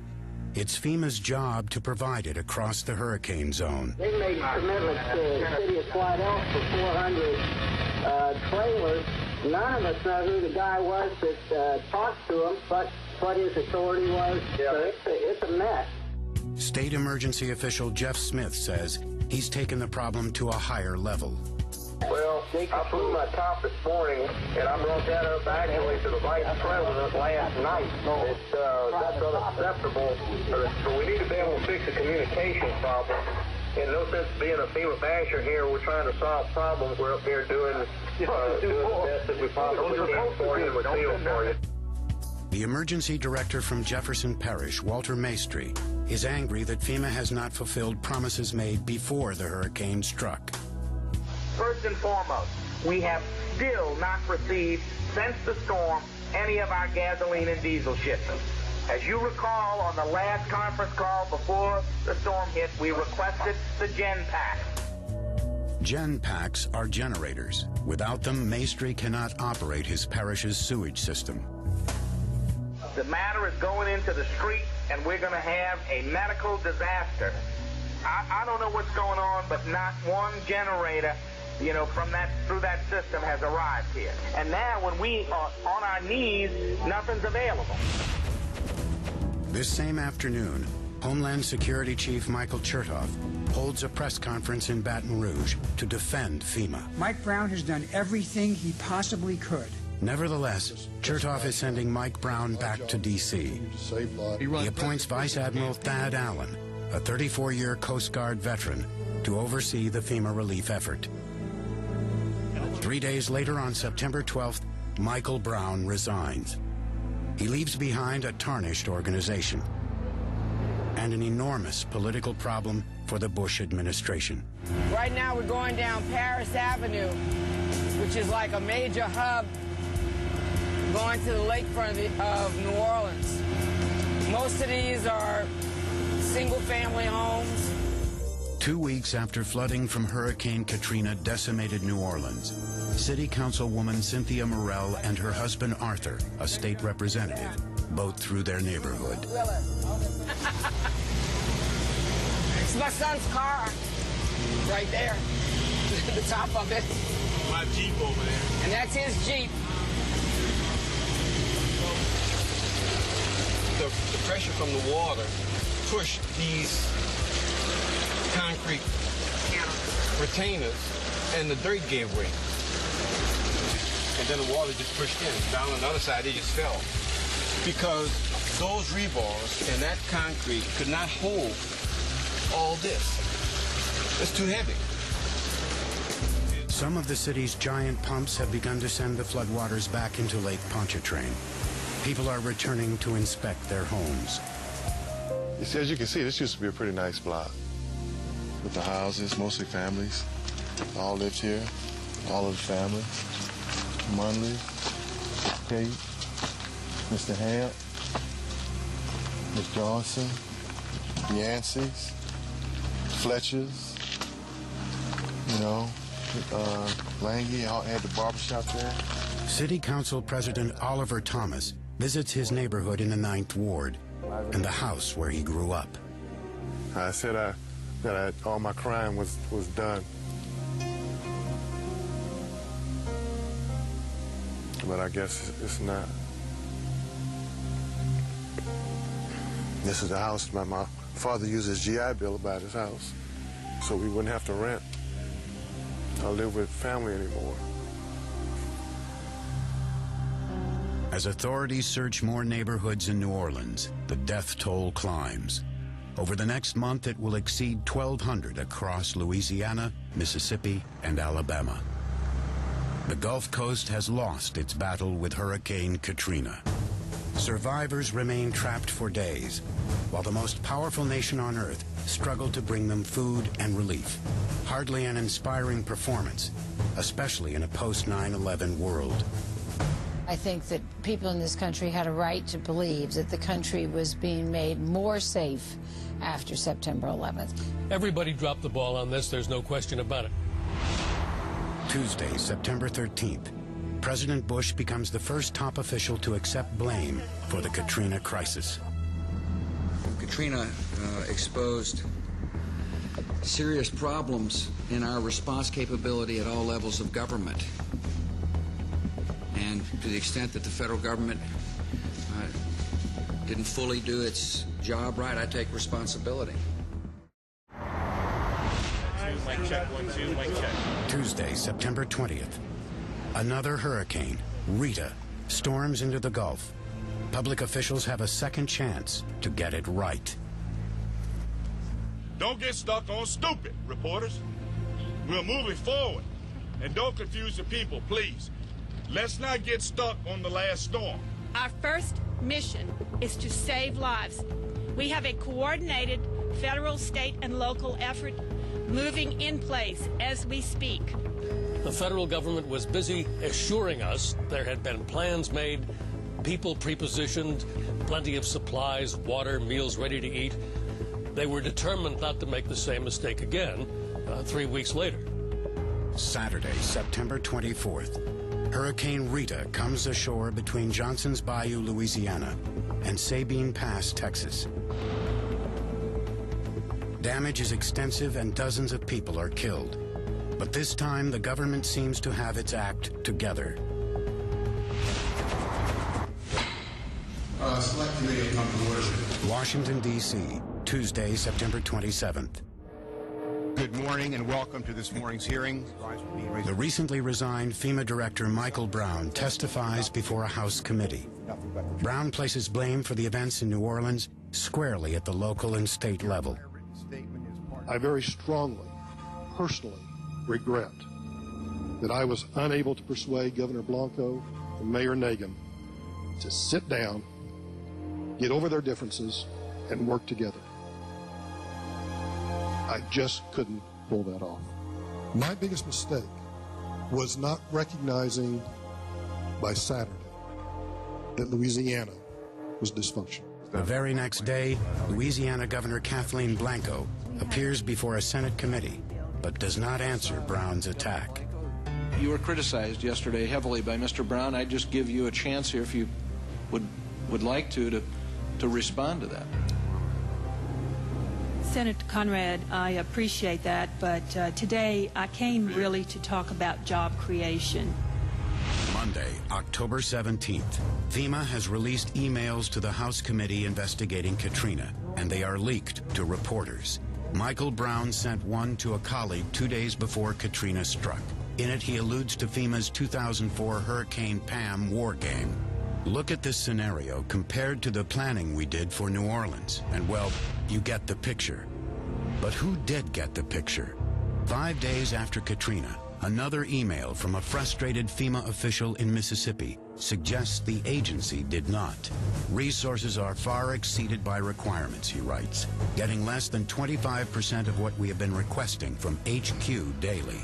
Speaker 1: It's FEMA's job to provide it across the hurricane zone.
Speaker 14: They made commitments to the city of White Elk for 400 trailers. None of us know who the guy was that talked to them, but what his authority was. So it's a mess.
Speaker 1: State emergency official Jeff Smith says he's taken the problem to a higher level.
Speaker 14: Well, I flew my top this morning, and I brought that up actually to the vice president last night. That's unacceptable. So we need to be able to fix the communication problem. In no sense being a FEMA basher here, we're trying to solve problems. We're up here doing the best that we possibly can for you and feel for you.
Speaker 1: The emergency director from Jefferson Parish, Walter Maestri, is angry that FEMA has not fulfilled promises made before the hurricane struck.
Speaker 18: First and foremost, we have still not received, since the storm, any of our gasoline and diesel shipments. As you recall, on the last conference call before the storm hit, we requested the Gen Packs.
Speaker 1: Gen Packs are generators. Without them, Maestri cannot operate his parish's sewage system.
Speaker 18: The matter is going into the street, and we're going to have a medical disaster. I don't know what's going on, but not one generator, through that system has arrived here. And now when we are on our knees, nothing's available.
Speaker 1: This same afternoon, Homeland Security Chief Michael Chertoff holds a press conference in Baton Rouge to defend FEMA.
Speaker 22: Mike Brown has done everything he possibly could.
Speaker 1: Nevertheless, Chertoff is sending Mike Brown back to D.C. He appoints Vice Admiral Thad Allen, a 34-year Coast Guard veteran, to oversee the FEMA relief effort. 3 days later, on September 12th, Michael Brown resigns. He leaves behind a tarnished organization and an enormous political problem for the Bush administration.
Speaker 2: Right now we're going down Paris Avenue, which is like a major hub going to the lakefront of New Orleans. Most of these are single-family homes.
Speaker 1: 2 weeks after flooding from Hurricane Katrina decimated New Orleans, City Councilwoman Cynthia Morell and her husband Arthur, a state representative, boat through their neighborhood.
Speaker 2: It's my son's car, right there, at the top of it.
Speaker 26: My Jeep over there.
Speaker 2: And that's his Jeep.
Speaker 3: The pressure from the water pushed these concrete retainers, and the dirt gave way. And then the water just pushed in. Down on the other side, it just fell. Because those rebars and that concrete could not hold all this. It's too heavy.
Speaker 1: Some of the city's giant pumps have begun to send the floodwaters back into Lake Pontchartrain. People are returning to inspect their homes.
Speaker 11: As you can see, this used to be a pretty nice block with the houses, mostly families. All lived here, all of the family. Munley, Kate, Mr. Hamp, Miss Johnson, Yancey's, Fletcher's, you know, Lange, all had the barbershop there.
Speaker 1: City Council President Oliver Thomas visits his neighborhood in the 9th Ward and the house where he grew up.
Speaker 11: I said that all my crime was done. But I guess it's not. This is the house my father used his GI Bill to buy this house, so we wouldn't have to rent or live with family anymore.
Speaker 1: As authorities search more neighborhoods in New Orleans, the death toll climbs. Over the next month, it will exceed 1,200 across Louisiana, Mississippi, and Alabama. The Gulf Coast has lost its battle with Hurricane Katrina. Survivors remain trapped for days, while the most powerful nation on earth struggled to bring them food and relief. Hardly an inspiring performance, especially in a post-9/11 world.
Speaker 12: I think that people in this country had a right to believe that the country was being made more safe after September 11th.
Speaker 15: Everybody dropped the ball on this, there's no question about it.
Speaker 1: Tuesday, September 13th, President Bush becomes the first top official to accept blame for the Katrina crisis.
Speaker 21: Katrina exposed serious problems in our response capability at all levels of government. And to the extent that the federal government didn't fully do its job right, I take responsibility.
Speaker 15: Mic check, 1, 2, mic check.
Speaker 1: Tuesday, September 20th. Another hurricane, Rita, storms into the Gulf. Public officials have a second chance to get it right.
Speaker 26: Don't get stuck on stupid, reporters. We're moving forward. And don't confuse the people, please. Let's not get stuck on the last storm.
Speaker 16: Our first mission is to save lives. We have a coordinated federal, state, and local effort moving in place as we speak.
Speaker 15: The federal government was busy assuring us there had been plans made, people prepositioned, plenty of supplies, water, meals ready to eat. They were determined not to make the same mistake again 3 weeks later.
Speaker 1: Saturday, September 24th. Hurricane Rita comes ashore between Johnson's Bayou, Louisiana, and Sabine Pass, Texas. Damage is extensive and dozens of people are killed. But this time, the government seems to have its act together.
Speaker 19: Select committee will come to order.
Speaker 1: Washington, D.C., Tuesday, September 27th.
Speaker 19: Good morning and welcome to this morning's hearing.
Speaker 1: The recently resigned FEMA Director Michael Brown testifies before a House committee. Brown places blame for the events in New Orleans squarely at the local and state level.
Speaker 11: I very strongly, personally regret that I was unable to persuade Governor Blanco and Mayor Nagin to sit down, get over their differences, and work together. I just couldn't pull that off. My biggest mistake was not recognizing by Saturday that Louisiana was dysfunctional.
Speaker 1: The very next day, Louisiana Governor Kathleen Blanco appears before a Senate committee, but does not answer Brown's attack.
Speaker 5: You were criticized yesterday heavily by Mr. Brown. I'd just give you a chance here if you would like to respond to that.
Speaker 6: Senator Conrad, I appreciate that, but today I came really to talk about job creation.
Speaker 1: Monday, October 17th, FEMA has released emails to the House committee investigating Katrina, and they are leaked to reporters. Michael Brown sent one to a colleague 2 days before Katrina struck. In it, he alludes to FEMA's 2004 Hurricane Pam war game. Look at this scenario compared to the planning we did for New Orleans, and well, you get the picture. But who did get the picture? 5 days after Katrina, another email from a frustrated FEMA official in Mississippi suggests the agency did not. Resources are far exceeded by requirements, he writes, getting less than 25% of what we have been requesting from HQ daily.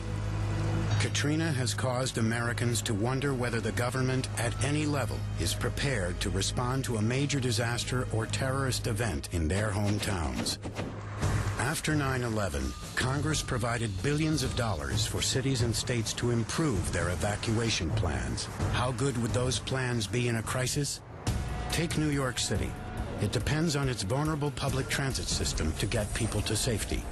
Speaker 1: Katrina has caused Americans to wonder whether the government at any level is prepared to respond to a major disaster or terrorist event in their hometowns. After 9/11, Congress provided billions of dollars for cities and states to improve their evacuation plans. How good would those plans be in a crisis? Take New York City. It depends on its vulnerable public transit system to get people to safety.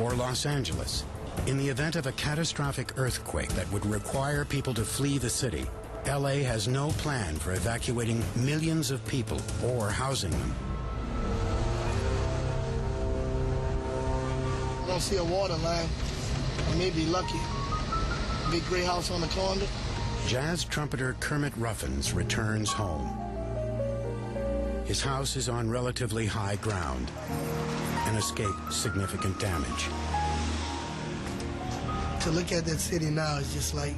Speaker 1: Or Los Angeles. In the event of a catastrophic earthquake that would require people to flee the city, LA has no plan for evacuating millions of people or housing them.
Speaker 20: I don't see a water line. I may be lucky. Big gray house on the corner.
Speaker 1: Jazz trumpeter Kermit Ruffins returns home. His house is on relatively high ground and escaped significant damage.
Speaker 20: To look at that city now is just like,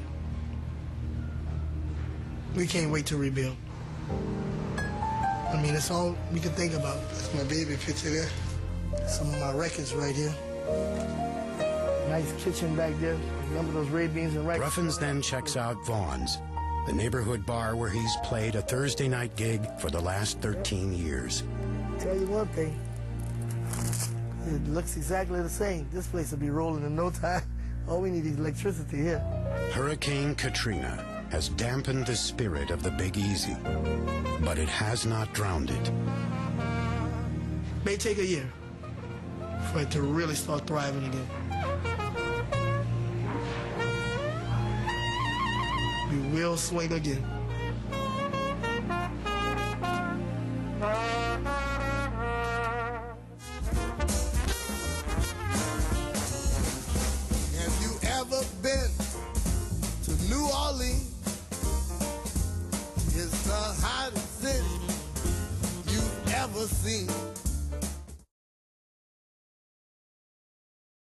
Speaker 20: we can't wait to rebuild. I mean, it's all we can think about. That's my baby picture there. Some of my records right here. Nice kitchen back there. Remember those red beans and rice?
Speaker 1: Ruffins then checks out Vaughn's, the neighborhood bar where he's played a Thursday night gig for the last 13 years.
Speaker 20: Tell you one thing, it looks exactly the same. This place will be rolling in no time. All we need is electricity here.
Speaker 1: Hurricane Katrina has dampened the spirit of the Big Easy, but it has not drowned it.
Speaker 20: May take a year for it to really start thriving again. We will swing again.
Speaker 23: Been to New Orleans, it's the hottest city you've ever seen.